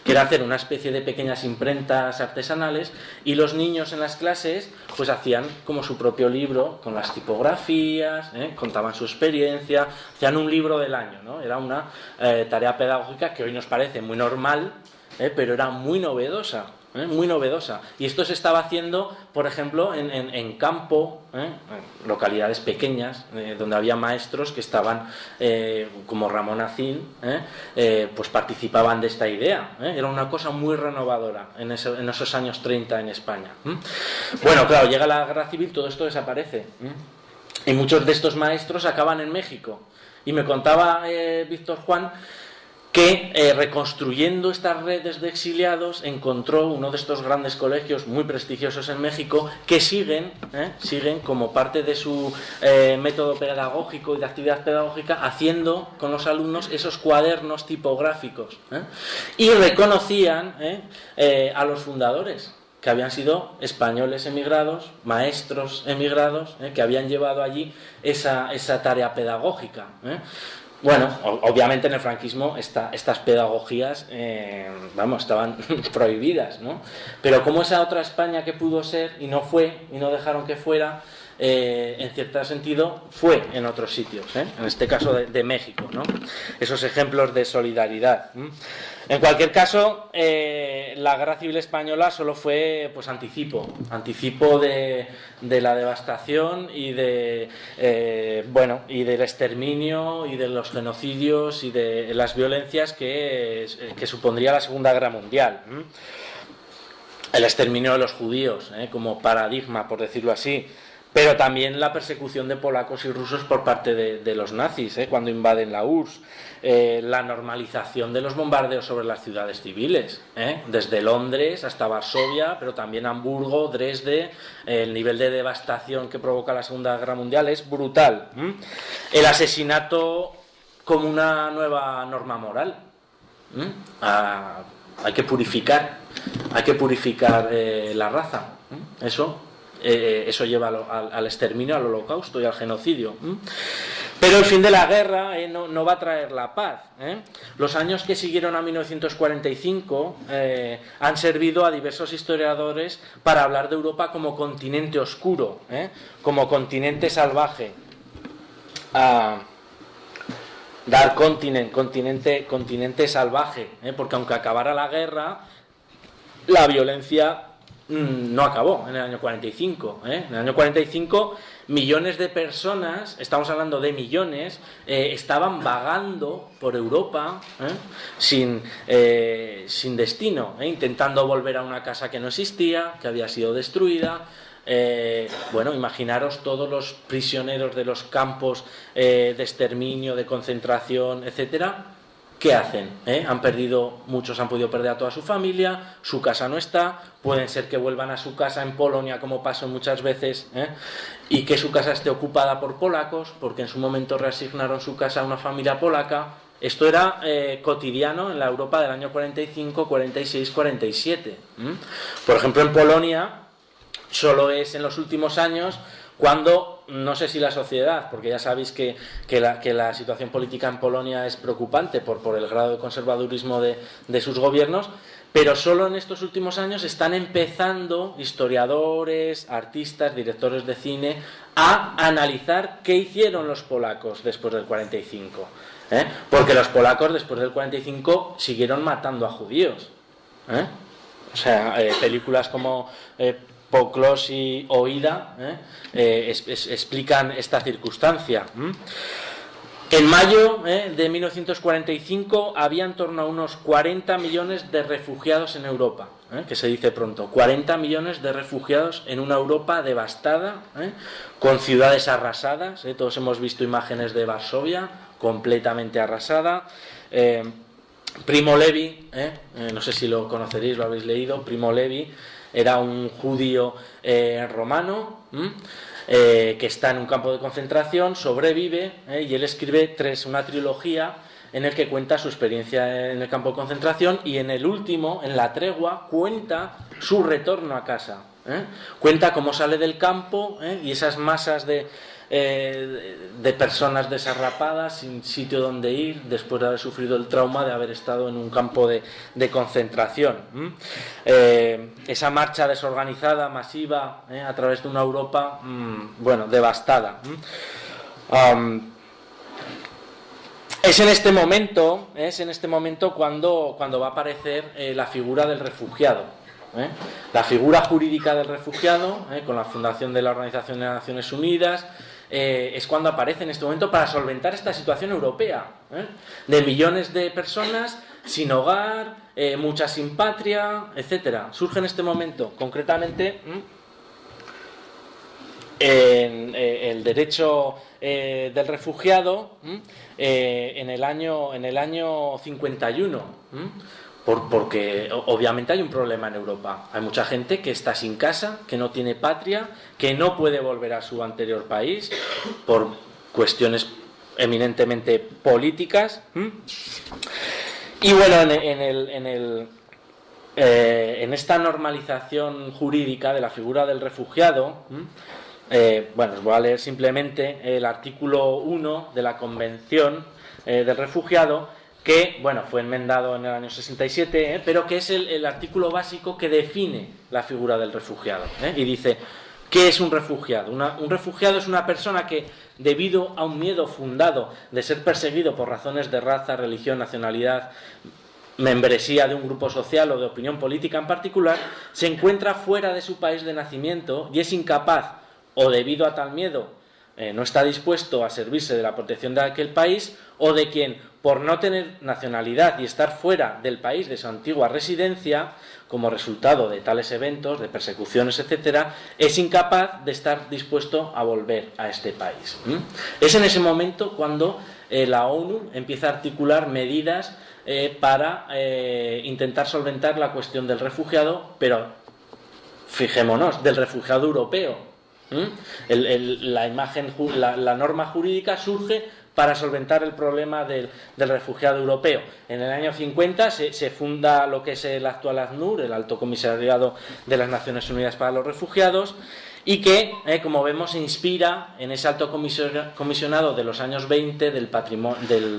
que era hacer una especie de pequeñas imprentas artesanales, y los niños en las clases pues hacían como su propio libro con las tipografías, contaban su experiencia, hacían un libro del año, Era una tarea pedagógica que hoy nos parece muy normal, pero era muy novedosa. Muy novedosa, y esto se estaba haciendo, por ejemplo, en campo, en localidades pequeñas, donde había maestros que estaban, como Ramón Acín, pues participaban de esta idea. Era una cosa muy renovadora en esos años 30 en España. Claro, llega la Guerra Civil, todo esto desaparece, y muchos de estos maestros acaban en México, y me contaba Víctor Juan que reconstruyendo estas redes de exiliados encontró uno de estos grandes colegios muy prestigiosos en México que siguen como parte de su método pedagógico y de actividad pedagógica, haciendo con los alumnos esos cuadernos tipográficos, y reconocían a los fundadores, que habían sido españoles emigrados, maestros emigrados, que habían llevado allí esa tarea pedagógica. Obviamente en el franquismo estas pedagogías estaban prohibidas, pero como esa otra España que pudo ser y no fue, y no dejaron que fuera, en cierto sentido, fue en otros sitios, en este caso de México, ¿no? Esos ejemplos de solidaridad. En cualquier caso, la Guerra Civil Española solo fue pues anticipo de la devastación y y del exterminio y de los genocidios y de las violencias que supondría la Segunda Guerra Mundial. El exterminio de los judíos, como paradigma, por decirlo así, pero también la persecución de polacos y rusos por parte de los nazis, cuando invaden la URSS, la normalización de los bombardeos sobre las ciudades civiles, desde Londres hasta Varsovia, pero también Hamburgo, Dresde. El nivel de devastación que provoca la Segunda Guerra Mundial es brutal. El asesinato como una nueva norma moral. Hay que purificar la raza. Eso lleva al exterminio, al holocausto y al genocidio. Pero el fin de la guerra no va a traer la paz. Los años que siguieron a 1945 han servido a diversos historiadores para hablar de Europa como continente oscuro, como continente salvaje. Dar continente salvaje, porque aunque acabara la guerra, la violencia no acabó en el año 45. En el año 45 millones de personas, estamos hablando de millones, estaban vagando por Europa sin destino, intentando volver a una casa que no existía, que había sido destruida. Imaginaros todos los prisioneros de los campos de exterminio, de concentración, etcétera. ¿Qué hacen? Muchos han podido perder a toda su familia, su casa no está, pueden ser que vuelvan a su casa en Polonia, como pasó muchas veces, y que su casa esté ocupada por polacos, porque en su momento reasignaron su casa a una familia polaca. Esto era cotidiano en la Europa del año 45, 46, 47. Por ejemplo, en Polonia solo es en los últimos años cuando, no sé si la sociedad, porque ya sabéis que la situación política en Polonia es preocupante por el grado de conservadurismo de sus gobiernos, pero solo en estos últimos años están empezando historiadores, artistas, directores de cine a analizar qué hicieron los polacos después del 45. Porque los polacos después del 45 siguieron matando a judíos. Películas como Poklosi o Ida explican esta circunstancia. En mayo de 1945 había en torno a unos 40 millones de refugiados en Europa, que se dice pronto, 40 millones de refugiados en una Europa devastada, con ciudades arrasadas. Todos hemos visto imágenes de Varsovia completamente arrasada. Primo Levi, no sé si lo conoceréis, lo habéis leído. Primo Levi era un judío romano que está en un campo de concentración, sobrevive, y él escribe una trilogía en el que cuenta su experiencia en el campo de concentración, y en el último, en La Tregua, cuenta su retorno a casa. Cuenta cómo sale del campo y esas masas de personas desarrapadas, sin sitio donde ir, después de haber sufrido el trauma de haber estado en un campo de concentración. Esa marcha desorganizada, masiva, a través de una Europa, devastada. Es en este momento cuando va a aparecer la figura del refugiado. La figura jurídica del refugiado, con la fundación de la Organización de las Naciones Unidas, es cuando aparece en este momento para solventar esta situación europea, de millones de personas sin hogar, muchas sin patria, etcétera. Surge en este momento, concretamente, en el derecho del refugiado en el año 51. Porque obviamente hay un problema en Europa. Hay mucha gente que está sin casa, que no tiene patria, que no puede volver a su anterior país por cuestiones eminentemente políticas. Y bueno, en esta normalización jurídica de la figura del refugiado, os voy a leer simplemente el artículo 1 de la Convención del Refugiado, que fue enmendado en el año 67, pero que es el artículo básico que define la figura del refugiado, y dice ¿Qué es un refugiado? Un refugiado es una persona que, debido a un miedo fundado de ser perseguido por razones de raza, religión, nacionalidad, membresía de un grupo social o de opinión política en particular, se encuentra fuera de su país de nacimiento y es incapaz, o debido a tal miedo, no está dispuesto a servirse de la protección de aquel país, o de quien, por no tener nacionalidad y estar fuera del país de su antigua residencia, como resultado de tales eventos, de persecuciones, etcétera, es incapaz de estar dispuesto a volver a este país. Es en ese momento cuando la ONU empieza a articular medidas para intentar solventar la cuestión del refugiado, pero fijémonos, del refugiado europeo. La norma jurídica surge para solventar el problema del refugiado europeo. En el año 50 se funda lo que es el actual ACNUR, el Alto Comisariado de las Naciones Unidas para los Refugiados, y que, como vemos, se inspira en ese alto comisionado de los años 20 del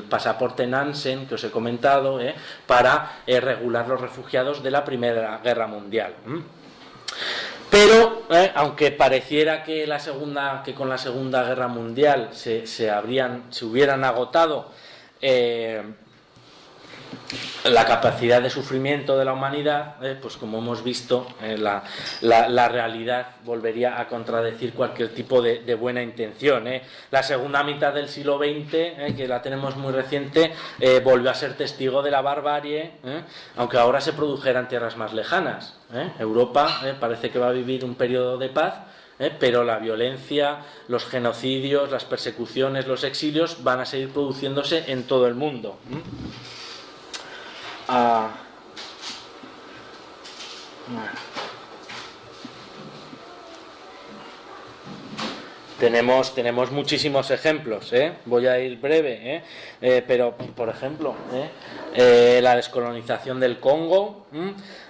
pasaporte Nansen, que os he comentado, para regular los refugiados de la Primera Guerra Mundial. Pero, aunque pareciera que con la Segunda Guerra Mundial se hubieran agotado la capacidad de sufrimiento de la humanidad, pues como hemos visto, la realidad volvería a contradecir cualquier tipo de buena intención. La segunda mitad del siglo XX, que la tenemos muy reciente, volvió a ser testigo de la barbarie, aunque ahora se produjera en tierras más lejanas. Europa parece que va a vivir un periodo de paz, pero la violencia, los genocidios, las persecuciones, los exilios van a seguir produciéndose en todo el mundo. Tenemos muchísimos ejemplos, voy a ir breve, pero por ejemplo, la descolonización del Congo,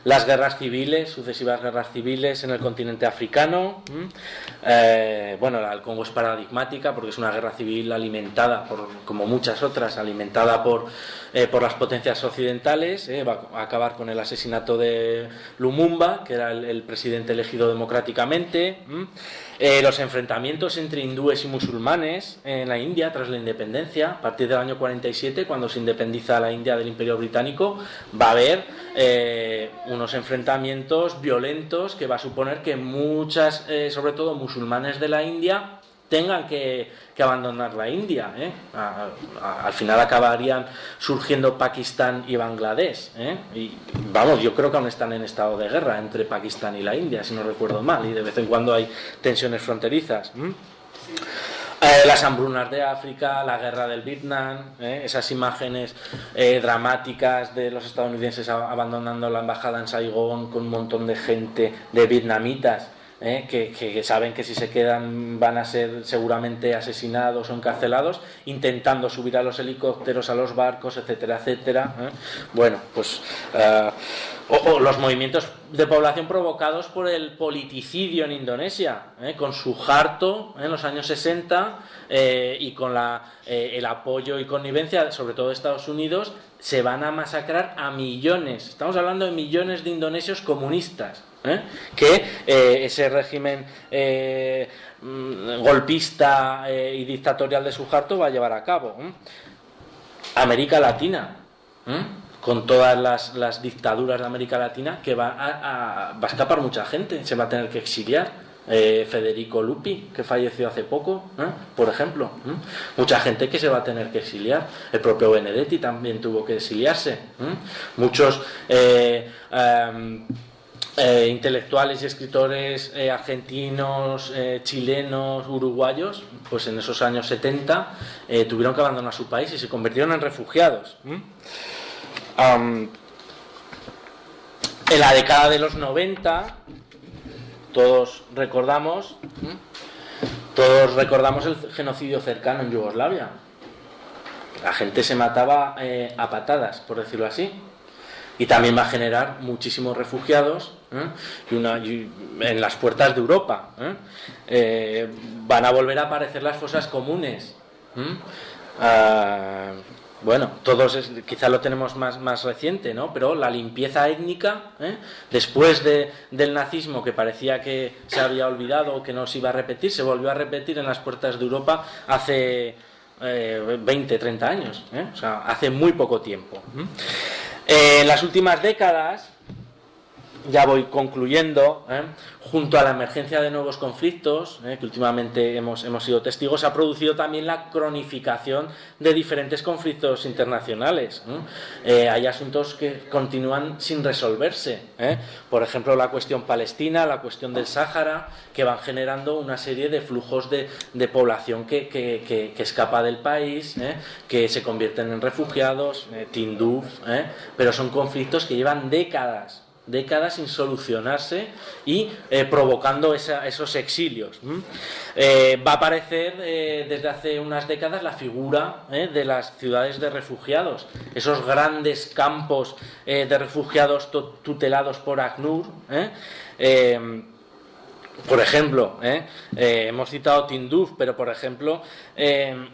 las guerras civiles, sucesivas guerras civiles en el continente africano. Bueno, la del Congo es paradigmática porque es una guerra civil alimentada, como muchas otras, alimentada por las potencias occidentales. Va a acabar con el asesinato de Lumumba, que era el presidente elegido democráticamente. Los enfrentamientos entre hindúes y musulmanes en la India tras la independencia, a partir del año 47, cuando se independiza la India del Imperio Británico, va a haber unos enfrentamientos violentos que va a suponer que muchas, sobre todo musulmanes de la India, tengan que abandonar la India. Al final acabarían surgiendo Pakistán y Bangladesh. Y vamos, yo creo que aún están en estado de guerra entre Pakistán y la India, si no recuerdo mal, y de vez en cuando hay tensiones fronterizas. Las hambrunas de África, la guerra del Vietnam, esas imágenes dramáticas de los estadounidenses abandonando la embajada en Saigón con un montón de gente, de vietnamitas, que saben que si se quedan van a ser seguramente asesinados o encarcelados, intentando subir a los helicópteros, a los barcos, etcétera, etcétera. Bueno, pues o los movimientos de población provocados por el politicidio en Indonesia, con Suharto en los años 60 y con el apoyo y connivencia, sobre todo de Estados Unidos, se van a masacrar a millones. Estamos hablando de millones de indonesios comunistas. Que ese régimen golpista y dictatorial de Suharto va a llevar a cabo. América Latina, con todas las dictaduras de América Latina, que va a escapar mucha gente, se va a tener que exiliar. Federico Lupi, que falleció hace poco, por ejemplo, mucha gente que se va a tener que exiliar. El propio Benedetti también tuvo que exiliarse. Muchos intelectuales y escritores argentinos, chilenos, uruguayos, pues en esos años 70 tuvieron que abandonar su país y se convirtieron en refugiados. En la década de los 90 todos recordamos el genocidio cercano en Yugoslavia. La gente se mataba a patadas, por decirlo así. Y también va a generar muchísimos refugiados en las puertas de Europa. Van a volver a aparecer las fosas comunes. bueno, todos quizá lo tenemos más reciente, ¿no? Pero la limpieza étnica, después del nazismo, que parecía que se había olvidado o que no se iba a repetir, se volvió a repetir en las puertas de Europa hace 20, 30 años, o sea, hace muy poco tiempo. En las últimas décadas, ya voy concluyendo, junto a la emergencia de nuevos conflictos, que últimamente hemos sido testigos, se ha producido también la cronificación de diferentes conflictos internacionales. Hay asuntos que continúan sin resolverse, por ejemplo la cuestión palestina, la cuestión del Sáhara, que van generando una serie de flujos de población que escapa del país, que se convierten en refugiados, Tinduf, pero son conflictos que llevan décadas sin solucionarse y provocando esos exilios. Va a aparecer desde hace unas décadas la figura de las ciudades de refugiados, esos grandes campos de refugiados tutelados por ACNUR. Por ejemplo, hemos citado Tinduf, pero por ejemplo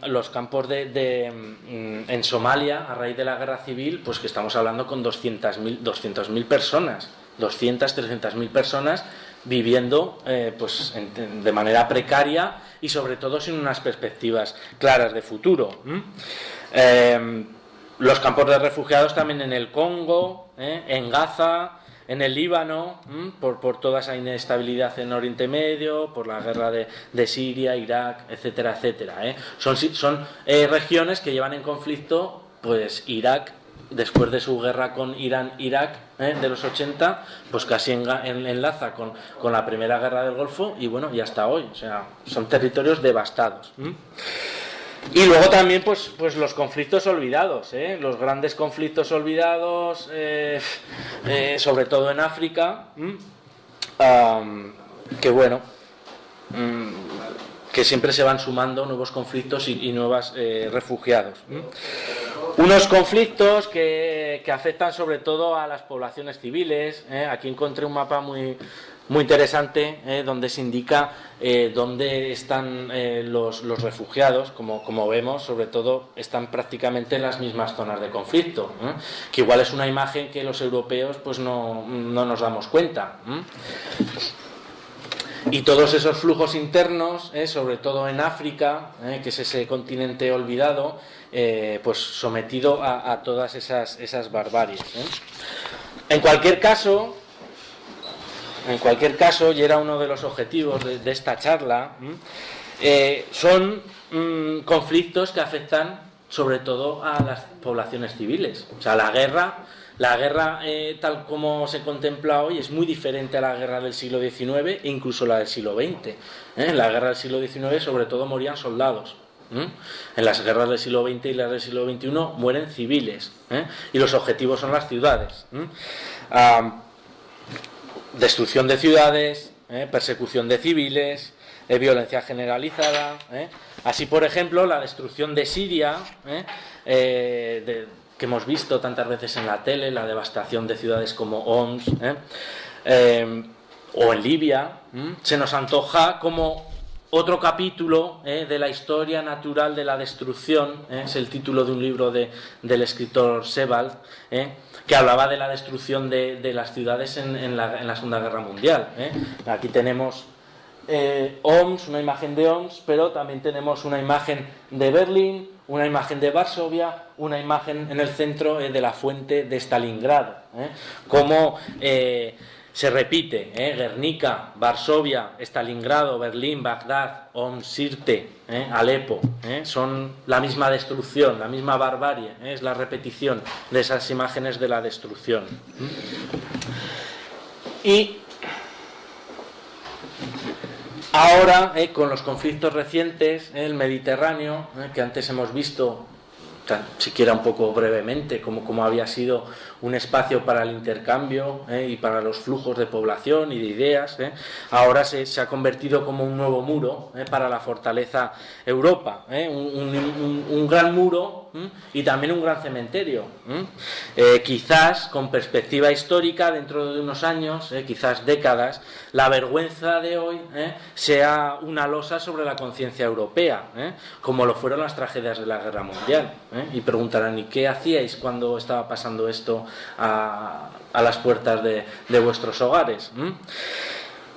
los campos en Somalia, a raíz de la guerra civil, pues que estamos hablando con 200.000 personas, 300.000 personas viviendo pues de manera precaria y sobre todo sin unas perspectivas claras de futuro. Los campos de refugiados también en el Congo, en Gaza, en el Líbano, por toda esa inestabilidad en Oriente Medio, por la guerra de Siria, Irak, etcétera, etcétera. Son regiones que llevan en conflicto, pues Irak, después de su guerra con Irán-Irak de los 80, pues casi enlaza con la primera guerra del Golfo y bueno, y hasta hoy. O sea, son territorios devastados. Y luego también pues los conflictos olvidados, los grandes conflictos olvidados, sobre todo en África, que bueno, que siempre se van sumando nuevos conflictos y nuevos refugiados. Unos conflictos que afectan sobre todo a las poblaciones civiles. Aquí encontré un mapa muy interesante, donde se indica dónde están los refugiados. Como vemos, sobre todo están prácticamente en las mismas zonas de conflicto, que igual es una imagen que los europeos pues no nos damos cuenta. Y todos esos flujos internos, sobre todo en África, que es ese continente olvidado, pues sometido a todas esas barbaries. En cualquier caso, y era uno de los objetivos de esta charla, son conflictos que afectan sobre todo a las poblaciones civiles. O sea, la guerra tal como se contempla hoy es muy diferente a la guerra del siglo XIX e incluso la del siglo XX. En la guerra del siglo XIX sobre todo morían soldados. En las guerras del siglo XX y las del siglo XXI mueren civiles, y los objetivos son las ciudades. Destrucción de ciudades, persecución de civiles, violencia generalizada. Así, por ejemplo, la destrucción de Siria, que hemos visto tantas veces en la tele, la devastación de ciudades como Homs, o en Libia, se nos antoja como otro capítulo de la historia natural de la destrucción. Es el título de un libro del escritor Sebald, que hablaba de la destrucción de las ciudades en la Segunda Guerra Mundial. Aquí tenemos Homs, una imagen de Homs, pero también tenemos una imagen de Berlín, una imagen de Varsovia, una imagen en el centro de la fuente de Stalingrado. Cómo se repite, Guernica, Varsovia, Stalingrado, Berlín, Bagdad, Homs, Sirte, Alepo, son la misma destrucción, la misma barbarie, es la repetición de esas imágenes de la destrucción. Y ahora, con los conflictos recientes, el Mediterráneo, que antes hemos visto, siquiera un poco brevemente, como había sido un espacio para el intercambio y para los flujos de población y de ideas, ahora se ha convertido como un nuevo muro para la fortaleza Europa, un gran muro y también un gran cementerio. Quizás, con perspectiva histórica, dentro de unos años, quizás décadas, la vergüenza de hoy sea una losa sobre la conciencia europea, como lo fueron las tragedias de la Guerra Mundial. Y preguntarán, ¿y qué hacíais cuando estaba pasando esto a las puertas de vuestros hogares?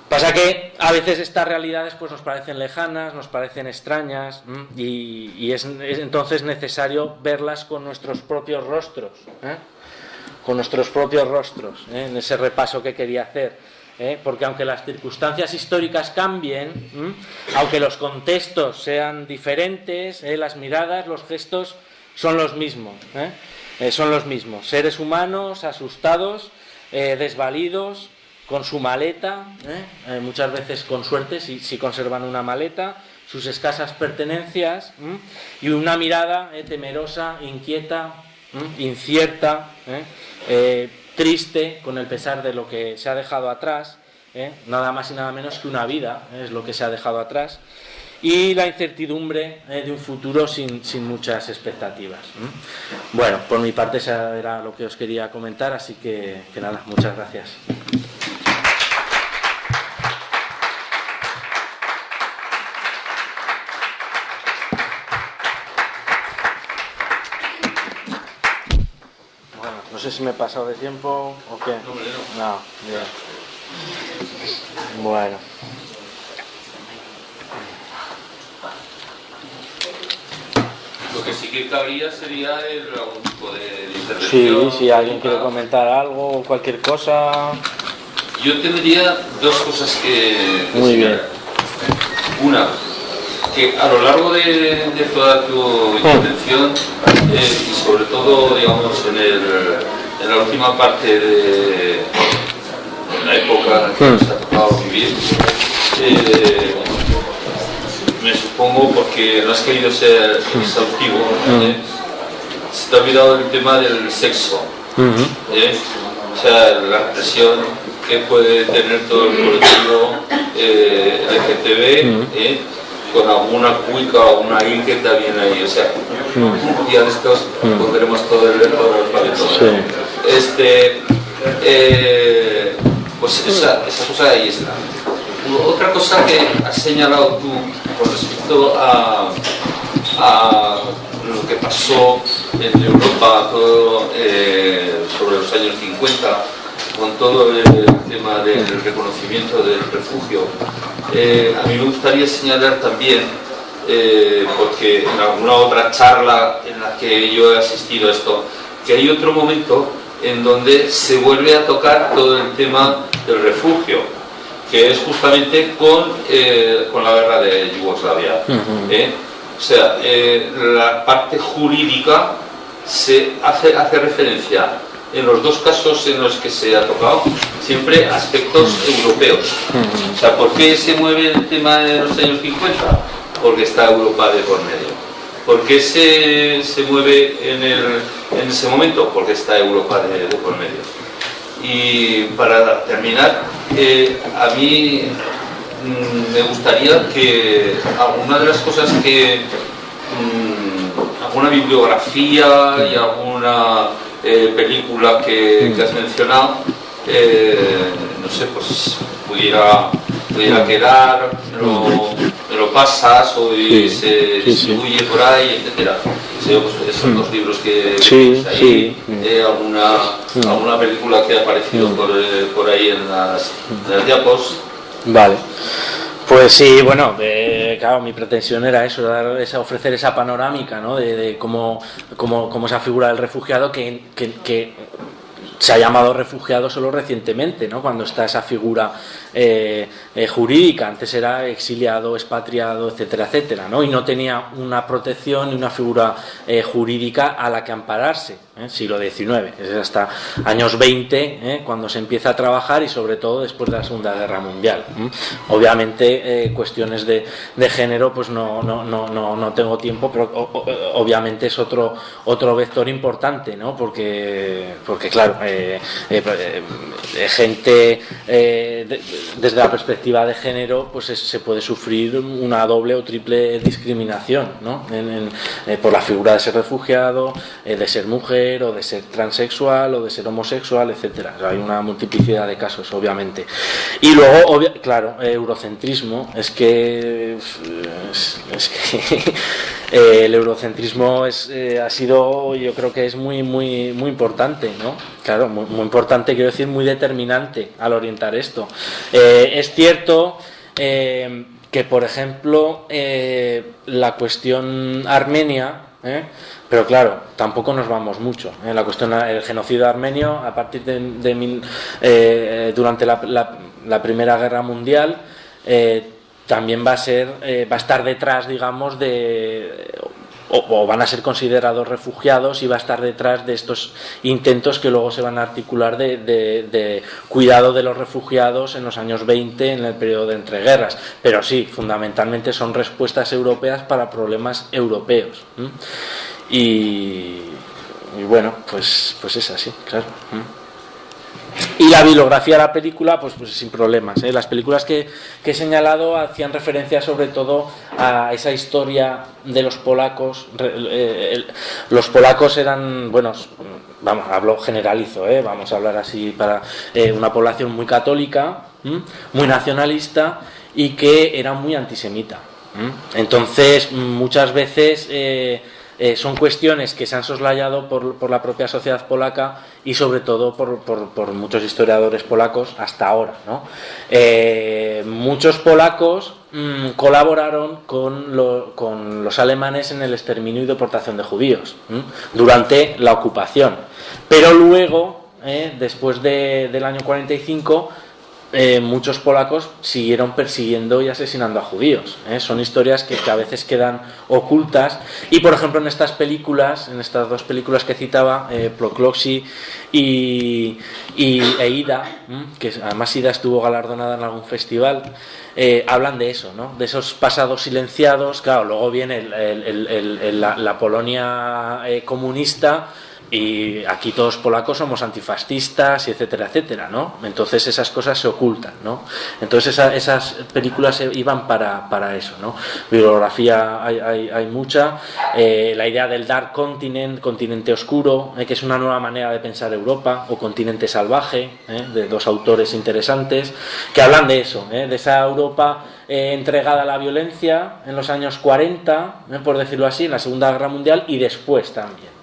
Pasa que a veces estas realidades pues nos parecen lejanas, nos parecen extrañas, y es entonces necesario verlas con nuestros propios rostros, en ese repaso que quería hacer. Porque aunque las circunstancias históricas cambien, aunque los contextos sean diferentes, las miradas, los gestos son los mismos, seres humanos asustados, desvalidos, con su maleta, muchas veces con suerte si conservan una maleta, sus escasas pertenencias, y una mirada temerosa, inquieta, incierta, triste, con el pesar de lo que se ha dejado atrás, nada más y nada menos que una vida, es lo que se ha dejado atrás, y la incertidumbre de un futuro sin muchas expectativas. Bueno, por mi parte eso era lo que os quería comentar, así que nada, muchas gracias. No sé si me he pasado de tiempo o qué. No, bien. Bueno. Lo que sí que cabría sería algún tipo de intervención. Sí, si alguien quiere comentar algo o cualquier cosa. Yo tendría dos cosas que Muy bien. Una, que a lo largo de toda tu intervención, y sobre todo, digamos, en la última parte de la época que nos ha tocado vivir, me supongo, porque no has querido ser exhaustivo, se te ha olvidado el tema del sexo, o sea, la represión que puede tener todo el colectivo LGTB, con alguna cuica o una I que también hay, o sea, un día de estos pondremos todo el alfabeto. Pues esa cosa ahí está. Otra cosa que has señalado tú con respecto a lo que pasó en Europa todo, sobre los años 50, con todo el tema del reconocimiento del refugio, a mí me gustaría señalar también, porque en alguna otra charla en la que yo he asistido a esto, que hay otro momento en donde se vuelve a tocar todo el tema del refugio, que es justamente con la guerra de Yugoslavia. O sea, la parte jurídica se hace referencia en los dos casos en los que se ha tocado siempre aspectos europeos. O sea, ¿por qué se mueve el tema de los años 50? Porque está Europa de por medio. ¿Por qué se mueve en ese momento? Porque está Europa de por medio. Y para terminar, a mí me gustaría que alguna de las cosas que alguna bibliografía y alguna película que has mencionado, no sé, pues pudiera quedar, me lo pasas o se distribuye por ahí, etcétera. Pues esos dos libros que tenéis ahí, alguna película que ha aparecido por ahí en las diapos. Vale. Pues sí, bueno, claro, mi pretensión era eso, ofrecer esa panorámica, ¿no? de cómo esa figura del refugiado que se ha llamado refugiado solo recientemente, ¿no? Cuando está esa figura jurídica. Antes era exiliado, expatriado, etcétera, etcétera, ¿no? Y no tenía una protección ni una figura jurídica a la que ampararse. siglo XIX, es hasta años 20 cuando se empieza a trabajar, y sobre todo después de la Segunda Guerra Mundial. Obviamente cuestiones de género pues no tengo tiempo, pero obviamente es otro vector importante, ¿no? porque claro, gente desde la perspectiva de género pues se puede sufrir una doble o triple discriminación, ¿no? Por la figura de ser refugiado, de ser mujer, o de ser transexual, o de ser homosexual, etcétera. O sea, hay una multiplicidad de casos, obviamente. Y luego, claro, eurocentrismo. Es que el eurocentrismo ha sido, yo creo que es muy importante, ¿no? Claro, muy importante, quiero decir, muy determinante al orientar esto. Es cierto que, por ejemplo, la cuestión armenia, pero claro, tampoco nos vamos mucho. La cuestión, el genocidio armenio, a partir durante la Primera Guerra Mundial, también va a estar detrás, digamos, o van a ser considerados refugiados, y va a estar detrás de estos intentos que luego se van a articular de cuidado de los refugiados en los años 20, en el periodo de entreguerras. Pero sí, fundamentalmente son respuestas europeas para problemas europeos. Y bueno, pues es así, claro. Y la bibliografía de la película, pues sin problemas. Las películas que he señalado hacían referencia sobre todo a esa historia de los polacos. Los polacos eran, bueno, vamos, generalizo, vamos a hablar así, para una población muy católica, muy nacionalista, y que era muy antisemita. Entonces, muchas veces son cuestiones que se han soslayado por la propia sociedad polaca, y sobre todo por muchos historiadores polacos hasta ahora, ¿no? Muchos polacos colaboraron con los alemanes en el exterminio y deportación de judíos durante la ocupación, pero luego, después del año 45, muchos polacos siguieron persiguiendo y asesinando a judíos. Son historias que a veces quedan ocultas, y por ejemplo en estas dos películas que citaba, Procloxy e Ida, que además Ida estuvo galardonada en algún festival, hablan de eso, ¿no? De esos pasados silenciados. Claro, luego viene la Polonia comunista, y aquí todos polacos somos antifascistas, y etcétera, etcétera, ¿no? Entonces esas cosas se ocultan, ¿no? Entonces esas películas iban para eso, ¿no? Bibliografía hay mucha. La idea del Dark Continent, continente oscuro, que es una nueva manera de pensar Europa, o continente salvaje, de dos autores interesantes que hablan de eso, de esa Europa entregada a la violencia en los años 40, por decirlo así, en la Segunda Guerra Mundial, y después también.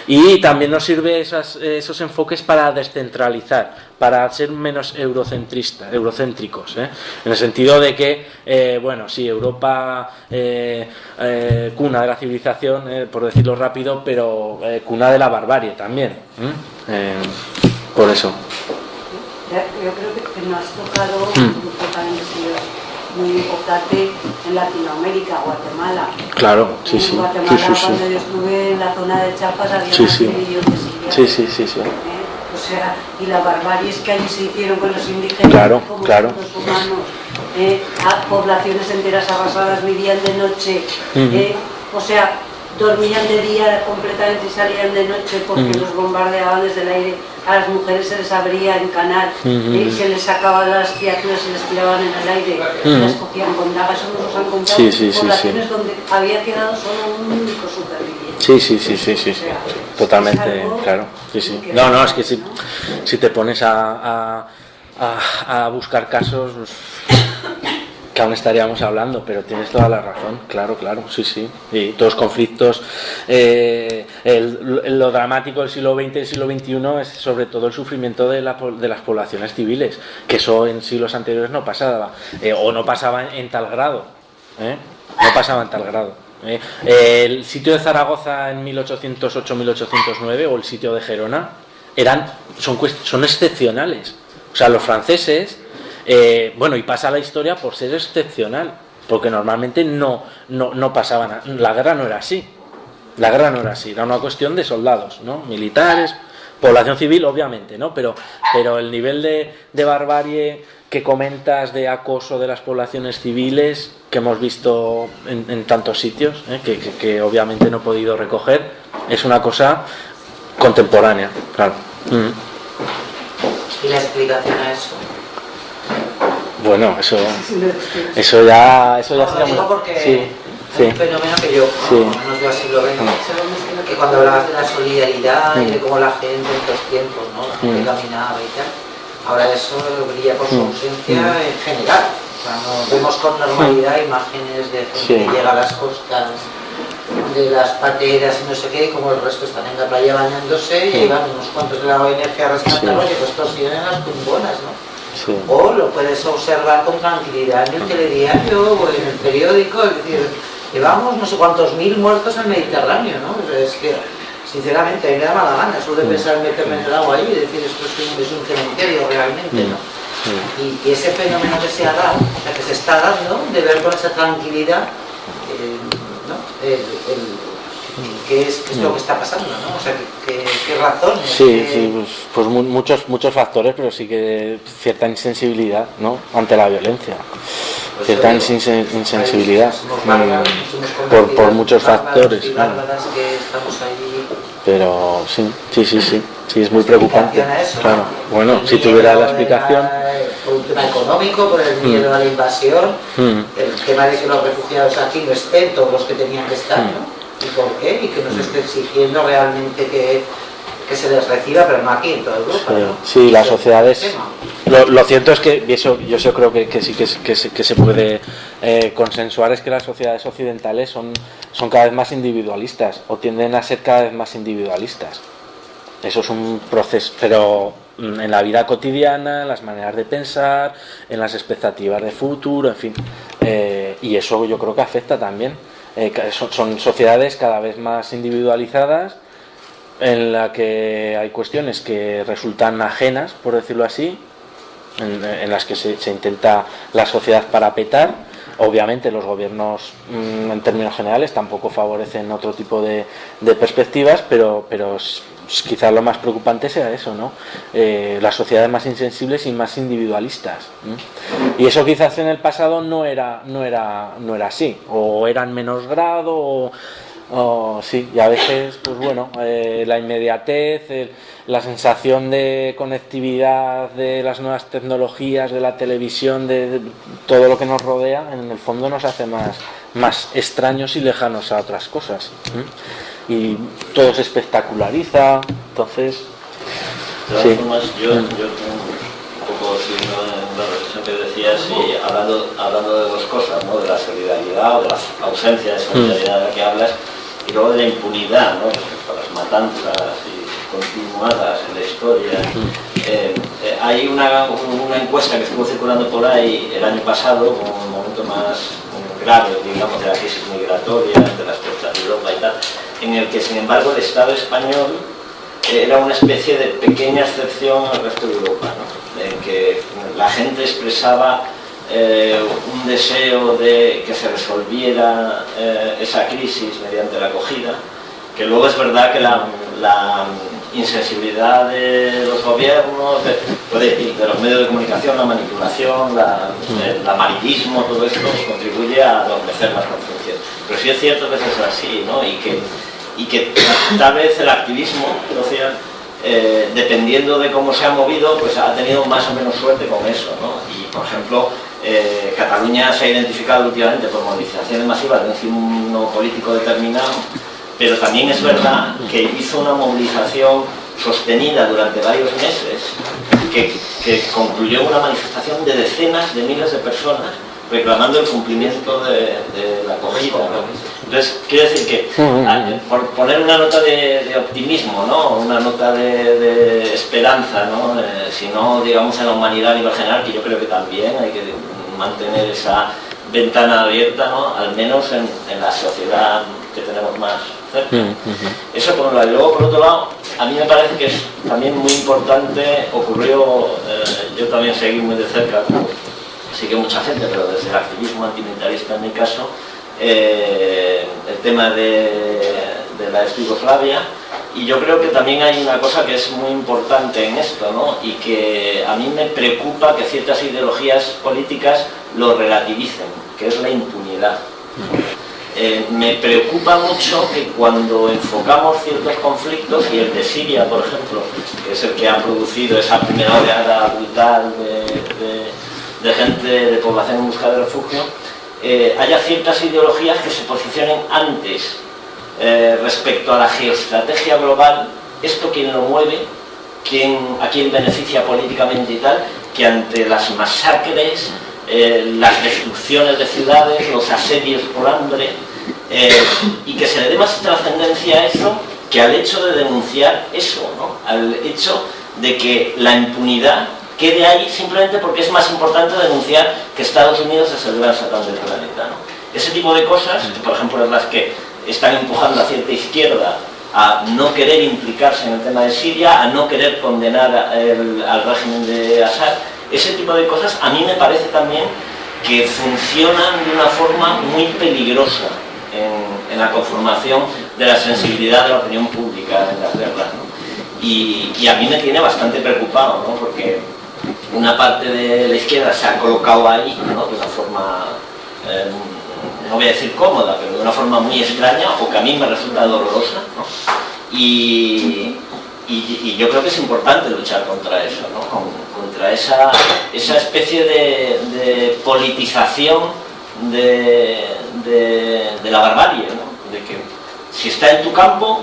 Y también nos sirve esos enfoques para descentralizar, para ser menos eurocéntricos, en el sentido de que, bueno, sí, Europa, cuna de la civilización, por decirlo rápido, pero cuna de la barbarie también, por eso. Yo creo que no has tocado un grupo también que ha sido muy importante en Latinoamérica, Guatemala. Claro, sí, sí. Guatemala, sí. Cuando yo estuve en la zona de Chiapas, había Sí, más sí. de 1 millón de sirianos. Sí. O sea, y las barbaries que allí se hicieron con los indígenas, Claro, como claro. los humanos, a poblaciones enteras arrasadas, vivían de noche, o sea, dormían de día completamente y salían de noche porque los bombardeaban desde el aire. A las mujeres se les abría en canal, y se les sacaban las criaturas y les tiraban en el aire, las cogían con dagas. Eso nos han contado poblaciones donde había quedado solo un único superviviente. Sí. O sea, Totalmente, claro. Sí. No, es que si te pones a buscar casos, que aún estaríamos hablando, pero tienes toda la razón, claro, sí. Y todos los conflictos, lo dramático del siglo XX y del siglo XXI es sobre todo el sufrimiento de las poblaciones civiles, que eso en siglos anteriores no pasaba, o no pasaba en tal grado, no pasaba en tal grado. El sitio de Zaragoza en 1808-1809 o el sitio de Gerona son excepcionales. O sea, los franceses, bueno, y pasa la historia por ser excepcional, porque normalmente no pasaban, la guerra no era así. La guerra no era así, era una cuestión de soldados, ¿no? Militares, población civil, obviamente, ¿no? Pero el nivel de barbarie que comentas, de acoso de las poblaciones civiles, que hemos visto en tantos sitios, que obviamente no he podido recoger, es una cosa contemporánea, claro. ¿Y la explicación a eso? Bueno, eso ya sería muy... Porque sí, es un fenómeno que yo, por lo menos yo así lo veo, que cuando hablabas de la solidaridad y de cómo la gente en estos tiempos, ¿no? La gente caminaba y tal, ahora eso brilla por su ausencia en general. O sea, vemos con normalidad imágenes de gente que llega a las costas de las pateras y no sé qué, como el resto están en la playa bañándose y llegan unos cuantos de la ONG a rescatarlos y pues torsionan en las tumbonas, ¿no? Sí. O lo puedes observar con tranquilidad en el telediario o en el periódico, es decir, llevamos no sé cuántos mil muertos en el Mediterráneo, ¿no? Es que, sinceramente, a mí me da mala gana eso de pensar en meterme en el agua ahí y decir esto es un cementerio realmente, ¿no? Y ese fenómeno que se ha dado, o sea, que se está dando, de ver con esa tranquilidad, ¿no? ¿Qué es lo que está pasando, ¿no? O sea, ¿qué razones? Sí, pues muchos factores, pero sí que cierta insensibilidad, ¿no? Ante la violencia. Pues Cierta insensibilidad por muchos factores. Que estamos ahí. Pero sí, es muy preocupante. Eso, claro. ¿no? Bueno, el si tuviera la explicación. Por un tema económico, por el miedo a la invasión, el tema de que los refugiados aquí no estén, todos los que tenían que estar, ¿no? ¿Y por qué? Y que nos esté exigiendo realmente que se les reciba, pero no aquí, en toda Europa, ¿no? Sí, las sociedades... Lo cierto es que, y eso yo creo que sí que se puede consensuar, es que las sociedades occidentales son cada vez más individualistas, o tienden a ser cada vez más individualistas. Eso es un proceso, pero en la vida cotidiana, en las maneras de pensar, en las expectativas de futuro, en fin. Y eso yo creo que afecta también. Son sociedades cada vez más individualizadas, en la que hay cuestiones que resultan ajenas, por decirlo así, en las que se intenta la sociedad parapetar. Obviamente los gobiernos, en términos generales, tampoco favorecen otro tipo de perspectivas, pero quizás lo más preocupante sea eso, ¿no? Las sociedades más insensibles y más individualistas. Y eso quizás en el pasado no era así, o era en menos grado, sí, y a veces, pues bueno, la inmediatez, la sensación de conectividad de las nuevas tecnologías, de la televisión, de todo lo que nos rodea, en el fondo nos hace más extraños y lejanos a otras cosas. Y todo se espectaculariza, entonces... De todas formas, yo un poco siguiendo la reflexión que decías y hablando de dos cosas, ¿no? De la solidaridad o de la ausencia de solidaridad de la que hablas, y luego de la impunidad, ¿no? Respecto a las matanzas y continuadas en la historia. Hay una encuesta que estuvo circulando por ahí el año pasado, con un momento más grave, digamos, de la crisis migratoria, de las costas de Europa y tal, en el que, sin embargo, el Estado español era una especie de pequeña excepción al resto de Europa, ¿no? En que la gente expresaba un deseo de que se resolviera esa crisis mediante la acogida, que luego es verdad que la insensibilidad de los gobiernos, de los medios de comunicación, la manipulación, el amarillismo, todo esto contribuye a adormecer las conciencias. Pero sí es cierto que eso es así, ¿no? Y que tal vez el activismo social, dependiendo de cómo se ha movido, pues ha tenido más o menos suerte con eso, ¿no? Y por ejemplo, Cataluña se ha identificado últimamente por movilizaciones masivas de un signo político determinado, pero también es verdad que hizo una movilización sostenida durante varios meses que concluyó en una manifestación de decenas de miles de personas reclamando el cumplimiento de la acogida, ¿no? Entonces, quiero decir que, por poner una nota de optimismo, ¿no? Una nota de esperanza, ¿no? Si no, digamos, en la humanidad a nivel general, que yo creo que también hay que mantener esa ventana abierta, ¿no? Al menos en la sociedad que tenemos más cerca. Eso por un lado. Y luego, por otro lado, a mí me parece que es también muy importante, ocurrió, yo también seguí muy de cerca, sí que mucha gente, pero desde el activismo antimilitarista en mi caso, el tema de de la ex Yugoslavia. Y yo creo que también hay una cosa que es muy importante en esto, ¿no? Y que a mí me preocupa que ciertas ideologías políticas lo relativicen, que es la impunidad. Me preocupa mucho que cuando enfocamos ciertos conflictos, y el de Siria, por ejemplo, que es el que ha producido esa primera oleada brutal de gente, de población en busca de refugio, haya ciertas ideologías que se posicionen antes respecto a la geoestrategia global, esto quién lo mueve, a quién beneficia políticamente y tal, que ante las masacres, las destrucciones de ciudades, los asedios por hambre, y que se le dé más trascendencia a eso que al hecho de denunciar eso, ¿no? Al hecho de que la impunidad quede ahí simplemente porque es más importante denunciar que Estados Unidos es el gran satán del planeta, ¿no? Ese tipo de cosas, que por ejemplo es las que están empujando a cierta izquierda a no querer implicarse en el tema de Siria, a no querer condenar al régimen de Assad, ese tipo de cosas a mí me parece también que funcionan de una forma muy peligrosa en la conformación de la sensibilidad de la opinión pública en las guerras, ¿no? Y a mí me tiene bastante preocupado, ¿no? Porque una parte de la izquierda se ha colocado ahí, ¿no? De una forma, no voy a decir cómoda, pero de una forma muy extraña, o que a mí me resulta dolorosa, ¿no? Y yo creo que es importante luchar contra eso, ¿no? Contra esa especie de politización de la barbarie, ¿no? De que si está en tu campo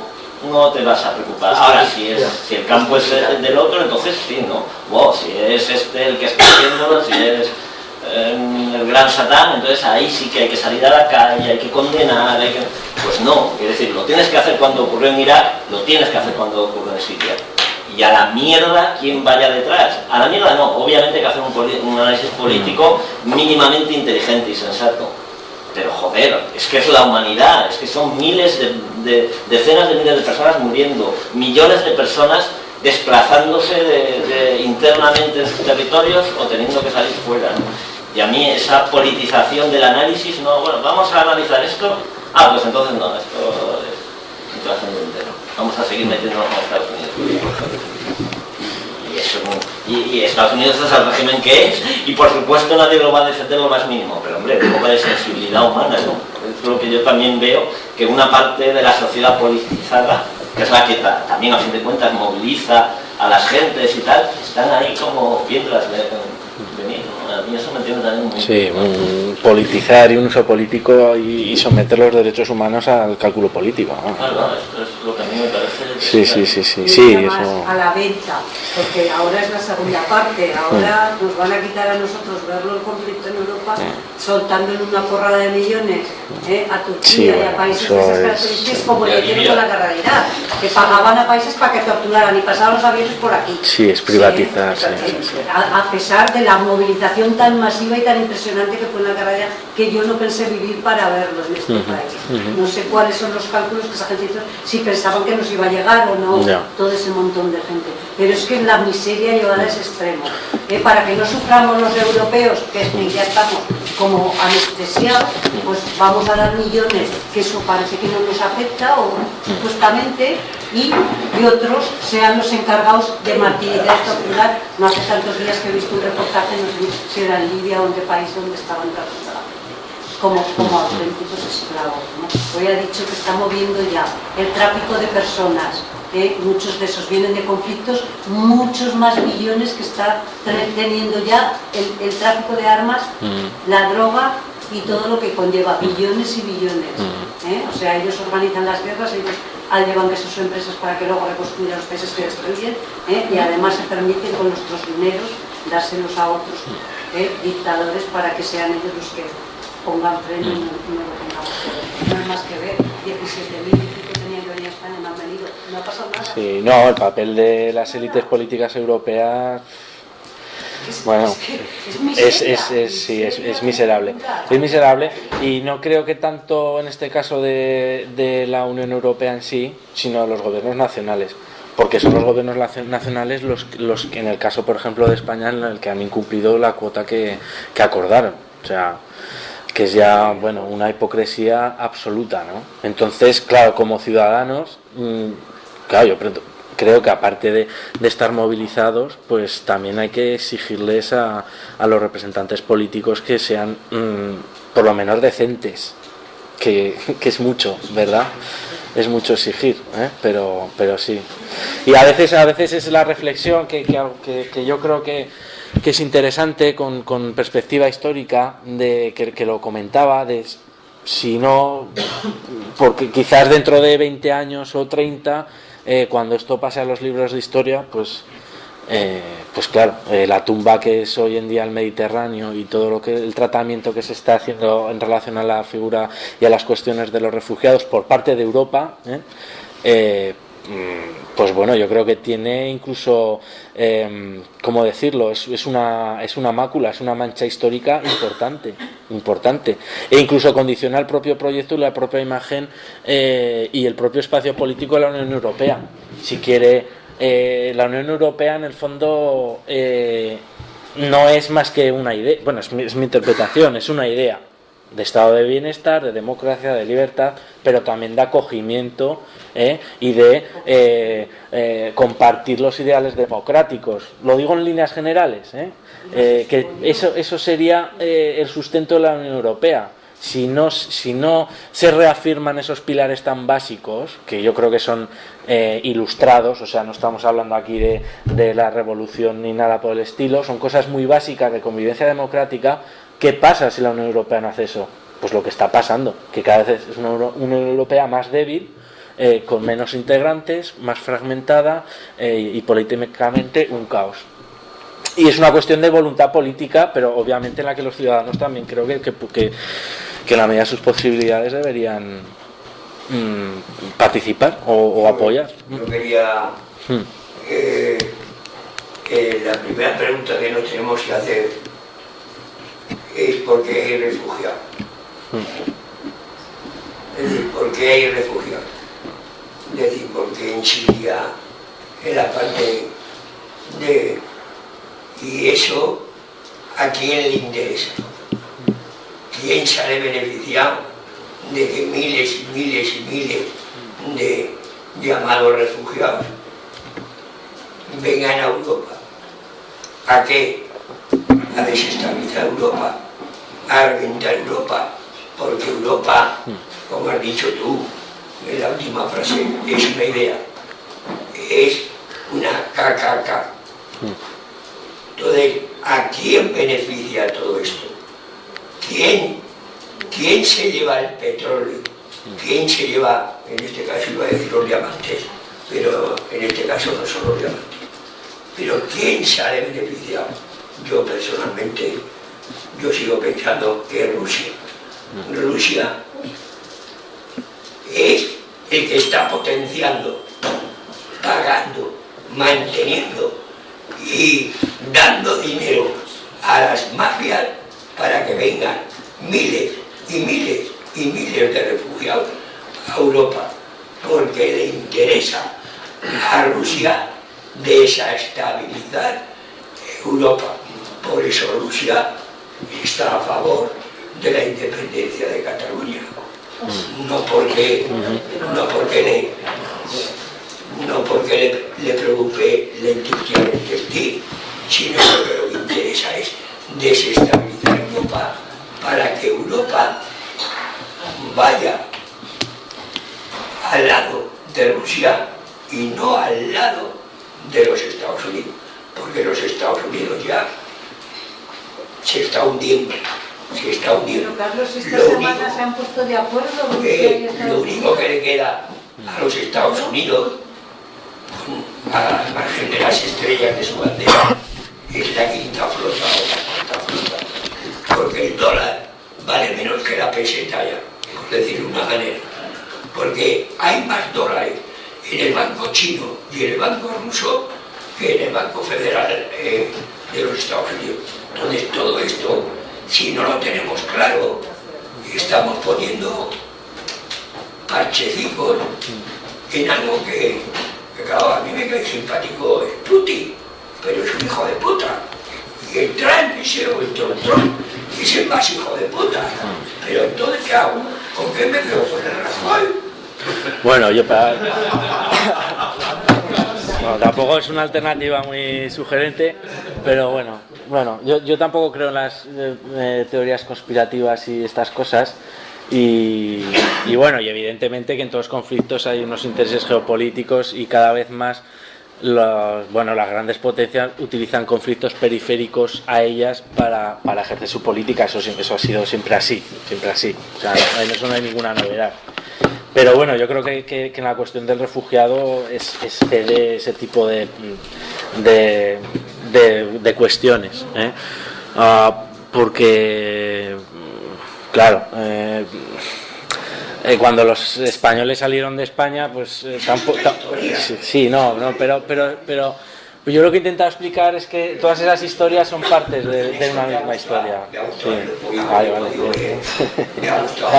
no te vas a preocupar. Ahora, si el campo es del otro, entonces sí, ¿no? Wow, si es el que está haciéndolo, si eres el gran satán, entonces ahí sí que hay que salir a la calle, hay que condenar, pues no, es decir, lo tienes que hacer cuando ocurrió en Irak, lo tienes que hacer cuando ocurrió en Siria. Y a la mierda, ¿quién vaya detrás? A la mierda no, obviamente hay que hacer un análisis político mínimamente inteligente y sensato. Pero joder, es que es la humanidad, es que son miles decenas de miles de personas muriendo, millones de personas desplazándose internamente en sus territorios o teniendo que salir fuera, ¿no? Y a mí esa politización del análisis, no, bueno, vamos a analizar esto, pues entonces no, esto es un trascendente, ¿no? Vamos a seguir metiéndonos a Estados Unidos. Y Estados Unidos es el régimen que es, y por supuesto nadie lo va a defender lo más mínimo, pero hombre, un poco de sensibilidad humana, ¿no? Es lo que yo también veo, que una parte de la sociedad politizada, que es la que también a fin de cuentas moviliza a las gentes y tal, están ahí como viéndolas venir, ¿no? A mí eso me entiende también muy sí, politizar y un uso político y someter los derechos humanos al cálculo político, ¿no? Claro, esto es lo que a mí me parece. Sí, eso. A la venta, porque ahora es la segunda parte, ahora nos van a quitar a nosotros verlo el conflicto en Europa, soltándole una porrada de millones a Turquía y a países de esas características, como le hicieron con la guerra de Irak, que pagaban a países para que torturaran y pasaban los aviones por aquí. Sí, es privatizar. A pesar de la movilización tan masiva y tan impresionante que fue en la guerra de Irak, que yo no pensé vivir para verlo en este país. No sé cuáles son los cálculos que esa gente hizo, si pensaban que nos iba a llegar o no, todo ese montón de gente. Pero es que la miseria llevada a ese extremo. Para que no suframos los europeos, que ya estamos como anestesiados, pues vamos a dar millones, que eso parece que no nos afecta, o supuestamente, y otros sean los encargados de martirizar, torturar. No hace tantos días que he visto un reportaje, no sé si era en Libia o en qué país, donde estaban torturados como auténticos esclavos, ¿no? Hoy ha dicho que está moviendo ya el tráfico de personas, muchos de esos vienen de conflictos, muchos más millones que está teniendo ya el tráfico de armas, la droga y todo lo que conlleva, billones y billones. O sea, ellos organizan las guerras, ellos llevan sus empresas para que luego reconstruyan los países que destruyen, y además se permiten con nuestros dineros dárselos a otros dictadores para que sean ellos los que pongan freno y no lo tengamos que ver. No hay más que ver, 17.000 que tenían que venir a España, no han venido, no ha pasado nada. Sí, no, el papel de las élites políticas europeas, bueno, es miserable. Es miserable, y no creo que tanto en este caso de la Unión Europea en sí, sino de los gobiernos nacionales, porque son los gobiernos nacionales los que, en el caso por ejemplo de España, en el que han incumplido la cuota que acordaron. O sea, que es ya, bueno, una hipocresía absoluta, ¿no? Entonces, claro, como ciudadanos, claro, yo creo que aparte de estar movilizados, pues también hay que exigirles a los representantes políticos que sean por lo menos decentes, que es mucho, ¿verdad? Es mucho exigir, pero sí. Y a veces es la reflexión que yo creo que es interesante con perspectiva histórica, de que lo comentaba, de si no, porque quizás dentro de 20 años o 30, cuando esto pase a los libros de historia, pues claro, la tumba que es hoy en día el Mediterráneo y todo lo que el tratamiento que se está haciendo en relación a la figura y a las cuestiones de los refugiados por parte de Europa, pues bueno, yo creo que tiene incluso, ¿cómo decirlo? Es una mácula, es una mancha histórica importante, e incluso condiciona el propio proyecto y la propia imagen y el propio espacio político de la Unión Europea. Si quiere, la Unión Europea en el fondo no es más que una idea, bueno, es mi interpretación, es una idea de estado de bienestar, de democracia, de libertad, pero también de acogimiento y de compartir los ideales democráticos. Lo digo en líneas generales, que eso sería el sustento de la Unión Europea. Si no se reafirman esos pilares tan básicos, que yo creo que son ilustrados, o sea, no estamos hablando aquí de la revolución ni nada por el estilo, son cosas muy básicas de convivencia democrática. ¿Qué pasa si la Unión Europea no hace eso? Pues lo que está pasando, que cada vez es una Unión Europea más débil, con menos integrantes, más fragmentada y políticamente un caos. Y es una cuestión de voluntad política, pero obviamente en la que los ciudadanos también creo que en la medida de sus posibilidades deberían participar o apoyar. Yo quería que la primera pregunta que nos tenemos que hacer es ¿por qué hay refugiados? Es decir, ¿por qué hay refugiados? Es decir, porque en Siria, en la parte de... Y eso, ¿a quién le interesa? ¿Quién sale beneficiado de que miles y miles y miles de llamados refugiados vengan a Europa? ¿A qué? A desestabilizar Europa, a reventar Europa, porque Europa, como has dicho tú en la última frase, es una idea, es una KKK. Entonces, ¿a quién beneficia todo esto? ¿Quién se lleva el petróleo? ¿Quién se lleva, en este caso iba a decir los diamantes, pero en este caso no son los diamantes? Pero ¿quién sale beneficiado? Yo personalmente, yo sigo pensando que Rusia. Rusia es el que está potenciando, pagando, manteniendo y dando dinero a las mafias para que vengan miles y miles y miles de refugiados a Europa, porque le interesa a Rusia desestabilizar Europa. Por eso Rusia está a favor de la independencia de Cataluña, no porque le preocupe la industria del textil, sino que lo que interesa es desestabilizar Europa para que Europa vaya al lado de Rusia y no al lado de los Estados Unidos, porque los Estados Unidos ya se está hundiendo. Pero Carlos, esta semana se han puesto de acuerdo. Lo único que le queda a los Estados Unidos, al margen de las estrellas de su bandera, es la quinta flota o la cuarta flota, porque el dólar vale menos que la peseta ya, por decirlo de una manera, porque hay más dólares en el banco chino y en el banco ruso que en el Banco Federal de los Estados Unidos. Entonces todo esto, si no lo tenemos claro, estamos poniendo parchecitos en algo que claro, a mí me cae simpático es Putin, pero es un hijo de puta. Y el Trump, ese o el Trump, y ser más hijo de puta. Pero entonces, ¿qué hago? ¿Con qué me quedo con el Rajoy? Bueno, no, tampoco es una alternativa muy sugerente, pero bueno, yo tampoco creo en las teorías conspirativas y estas cosas. Y bueno, y evidentemente que en todos los conflictos hay unos intereses geopolíticos y cada vez más las grandes potencias utilizan conflictos periféricos a ellas para ejercer su política. Eso ha sido siempre así. O sea, en eso no hay ninguna novedad. Pero bueno, yo creo que en la cuestión del refugiado es cede ese tipo de cuestiones, porque claro, cuando los españoles salieron de España, pues pero yo lo que he intentado explicar es que todas esas historias son partes de una misma historia. Sí. Vale. Me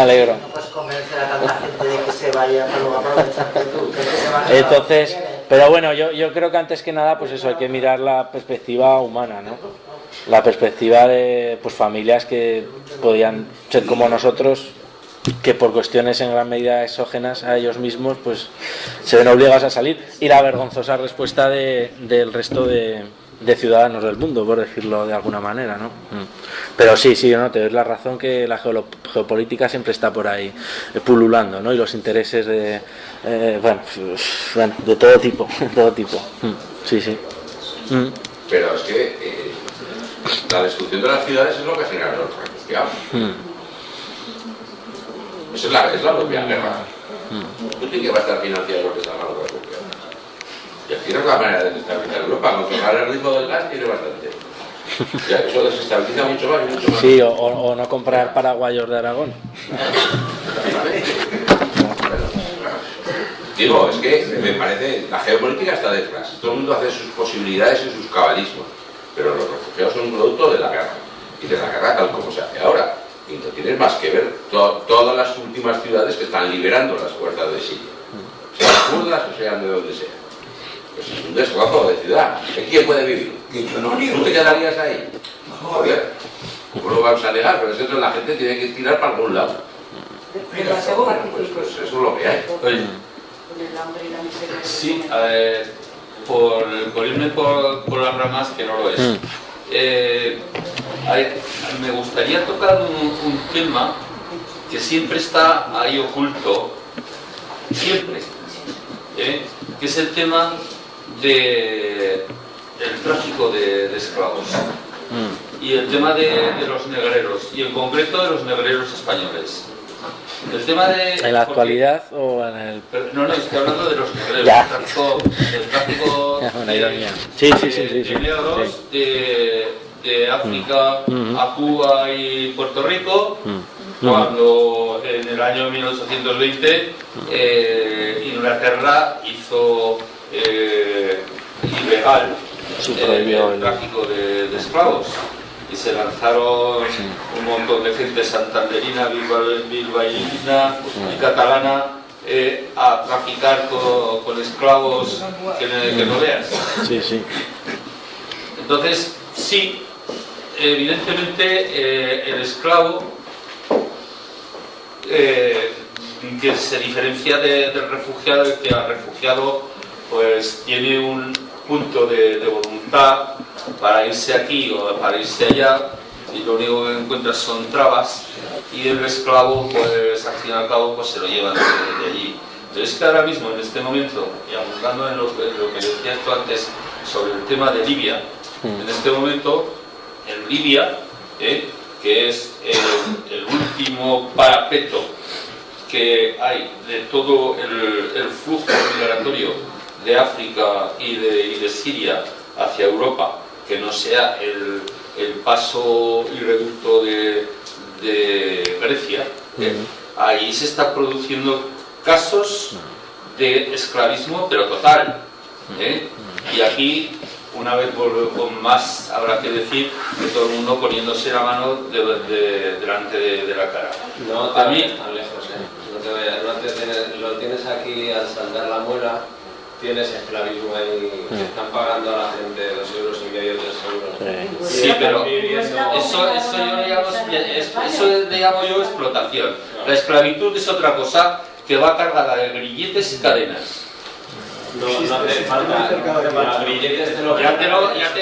alegro. No puedes convencer a tanta gente de que se vaya, pero luego aprovecharte tú, que se van a... Entonces, pero bueno, yo creo que antes que nada, pues eso, hay que mirar la perspectiva humana, ¿no? La perspectiva de pues familias que podían ser como nosotros, que por cuestiones en gran medida exógenas a ellos mismos pues se ven obligados a salir, y la vergonzosa respuesta del resto de ciudadanos del mundo, por decirlo de alguna manera, ¿no? Pero sí, no, te doy la razón que la geopolítica siempre está por ahí pululando, ¿no? Y los intereses de todo tipo. Sí. Pero es que la destrucción de las ciudades es lo que genera los refugiados. Esa es la propia guerra. ¿Tú crees que va a estar financiado lo que están los refugiados? Y aquí no es la manera de desestabilizar Europa. Controlar el ritmo del gas tiene bastante. Ya, eso desestabiliza mucho más. Sí, o no comprar paraguayos de Aragón. Digo, es que me parece, la geopolítica está detrás. Todo el mundo hace sus posibilidades y sus cabalismos. Pero los refugiados son un producto de la guerra. Y de la guerra tal como se hace ahora. Y no tienes más que ver todas las últimas ciudades que están liberando las fuerzas de Siria. Sean kurdas o sean de donde sea. Pues es un destrozo de ciudad. ¿En quién puede vivir? ¿Tú te quedarías ahí? Joder. ¿Cómo lo vamos a negar? Pero es que la gente tiene que tirar para algún lado. Pues eso es lo que hay. Oye. Sí, por irme por las ramas, que no lo es. Me gustaría tocar un tema que siempre está ahí oculto, siempre, que es el tema del tráfico de esclavos y el tema de los negreros, y en concreto de los negreros españoles. El tema de... ¿En la actualidad o en el...? No, estoy hablando de los negreros, del tráfico de negros de África a Cuba y Puerto Rico, cuando en el año 1820 Inglaterra hizo ilegal el tráfico de esclavos. Y se lanzaron un montón de gente santanderina, bilbaína y catalana a traficar con esclavos que no veas. Sí. Entonces, sí, evidentemente el esclavo que se diferencia del refugiado, es que el refugiado pues tiene un punto de voluntad para irse aquí o para irse allá, y lo único que encuentras son trabas, y el esclavo pues al fin y al cabo pues se lo llevan de allí. Pero es que ahora mismo, en este momento, y abundando en lo que decías tú antes sobre el tema de Libia, en este momento en Libia, que es el último parapeto que hay de todo el flujo migratorio de África y de Siria hacia Europa, que no sea el paso y reducto de Grecia, ahí se está produciendo casos de esclavismo, pero total. Y aquí, una vez con más, habrá que decir que todo el mundo poniéndose la mano delante de la cara. No a mí tan lejos, no te vayas, lo tienes aquí al saldar la muela. Tienes esclavismo ahí, que están pagando a la gente 2,5 euros, 3 euros Sí, pero eso le llamo yo explotación. La esclavitud es otra cosa que va cargada de grilletes y cadenas. No hace falta grilletes de los Ya te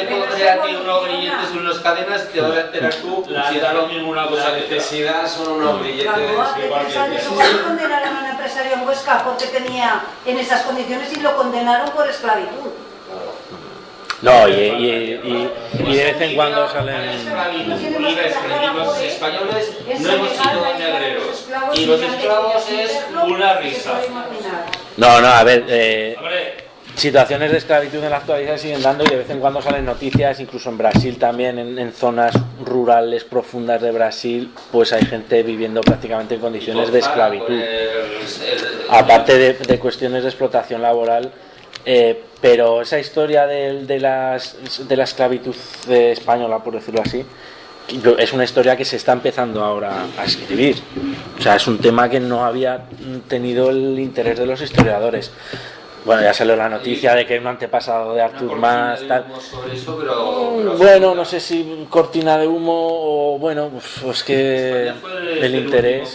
pondré aquí unos grilletes y unas cadenas y te vas a enterar tú si da lo mismo una cosa que necesidad son unos grilletes igual que ¿Cómo condenaron a un empresario en Huesca porque tenía en esas condiciones y lo condenaron por esclavitud? No, y de vez en cuando salen... Los españoles no hemos sido negreros y los esclavos es una risa. No, a ver, situaciones de esclavitud en la actualidad siguen dando y de vez en cuando salen noticias, incluso en Brasil también, en zonas rurales profundas de Brasil, pues hay gente viviendo prácticamente en condiciones de esclavitud. Aparte de cuestiones de explotación laboral, pero esa historia de la esclavitud española, por decirlo así, es una historia que se está empezando ahora a escribir. O sea, es un tema que no había tenido el interés de los historiadores. Bueno, ya salió la noticia de que un antepasado de Artur Mas, tal. Bueno, no sé si cortina de humo o bueno, pues que el interés.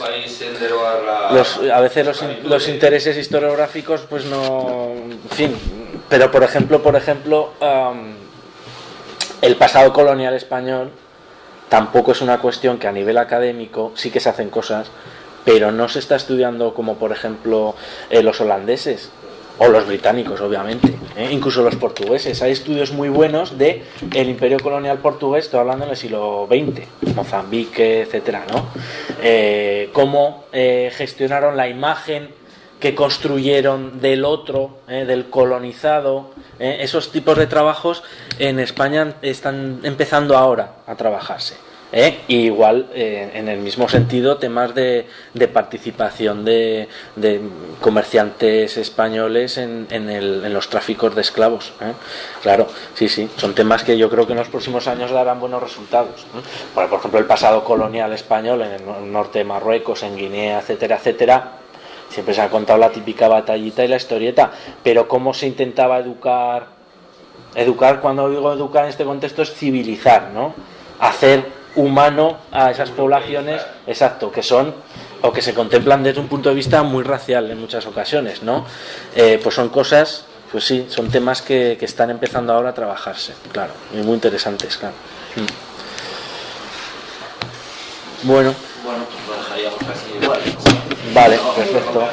A veces los intereses historiográficos, pues no, en fin. Pero por ejemplo, el pasado colonial español tampoco es una cuestión que a nivel académico sí que se hacen cosas, pero no se está estudiando como por ejemplo los holandeses o los británicos, obviamente, incluso los portugueses. Hay estudios muy buenos de el imperio colonial portugués, estoy hablando en el siglo XX, Mozambique, etcétera, ¿no? Cómo gestionaron la imagen que construyeron del otro, del colonizado. Esos tipos de trabajos en España están empezando ahora a trabajarse. Y igual, en el mismo sentido, temas de participación de comerciantes españoles en los tráficos de esclavos. Claro, sí, son temas que yo creo que en los próximos años darán buenos resultados. Por ejemplo, el pasado colonial español en el norte de Marruecos, en Guinea, etcétera, etcétera. Siempre se ha contado la típica batallita y la historieta, pero cómo se intentaba educar, cuando digo educar en este contexto, es civilizar, ¿no? Hacer humano a esas poblaciones, exacto, que son o que se contemplan desde un punto de vista muy racial en muchas ocasiones, ¿no? Pues son cosas, pues sí, son temas que están empezando ahora a trabajarse, claro, y muy interesantes, claro. Bueno, pues lo dejaríamos así igual. Vale, perfecto.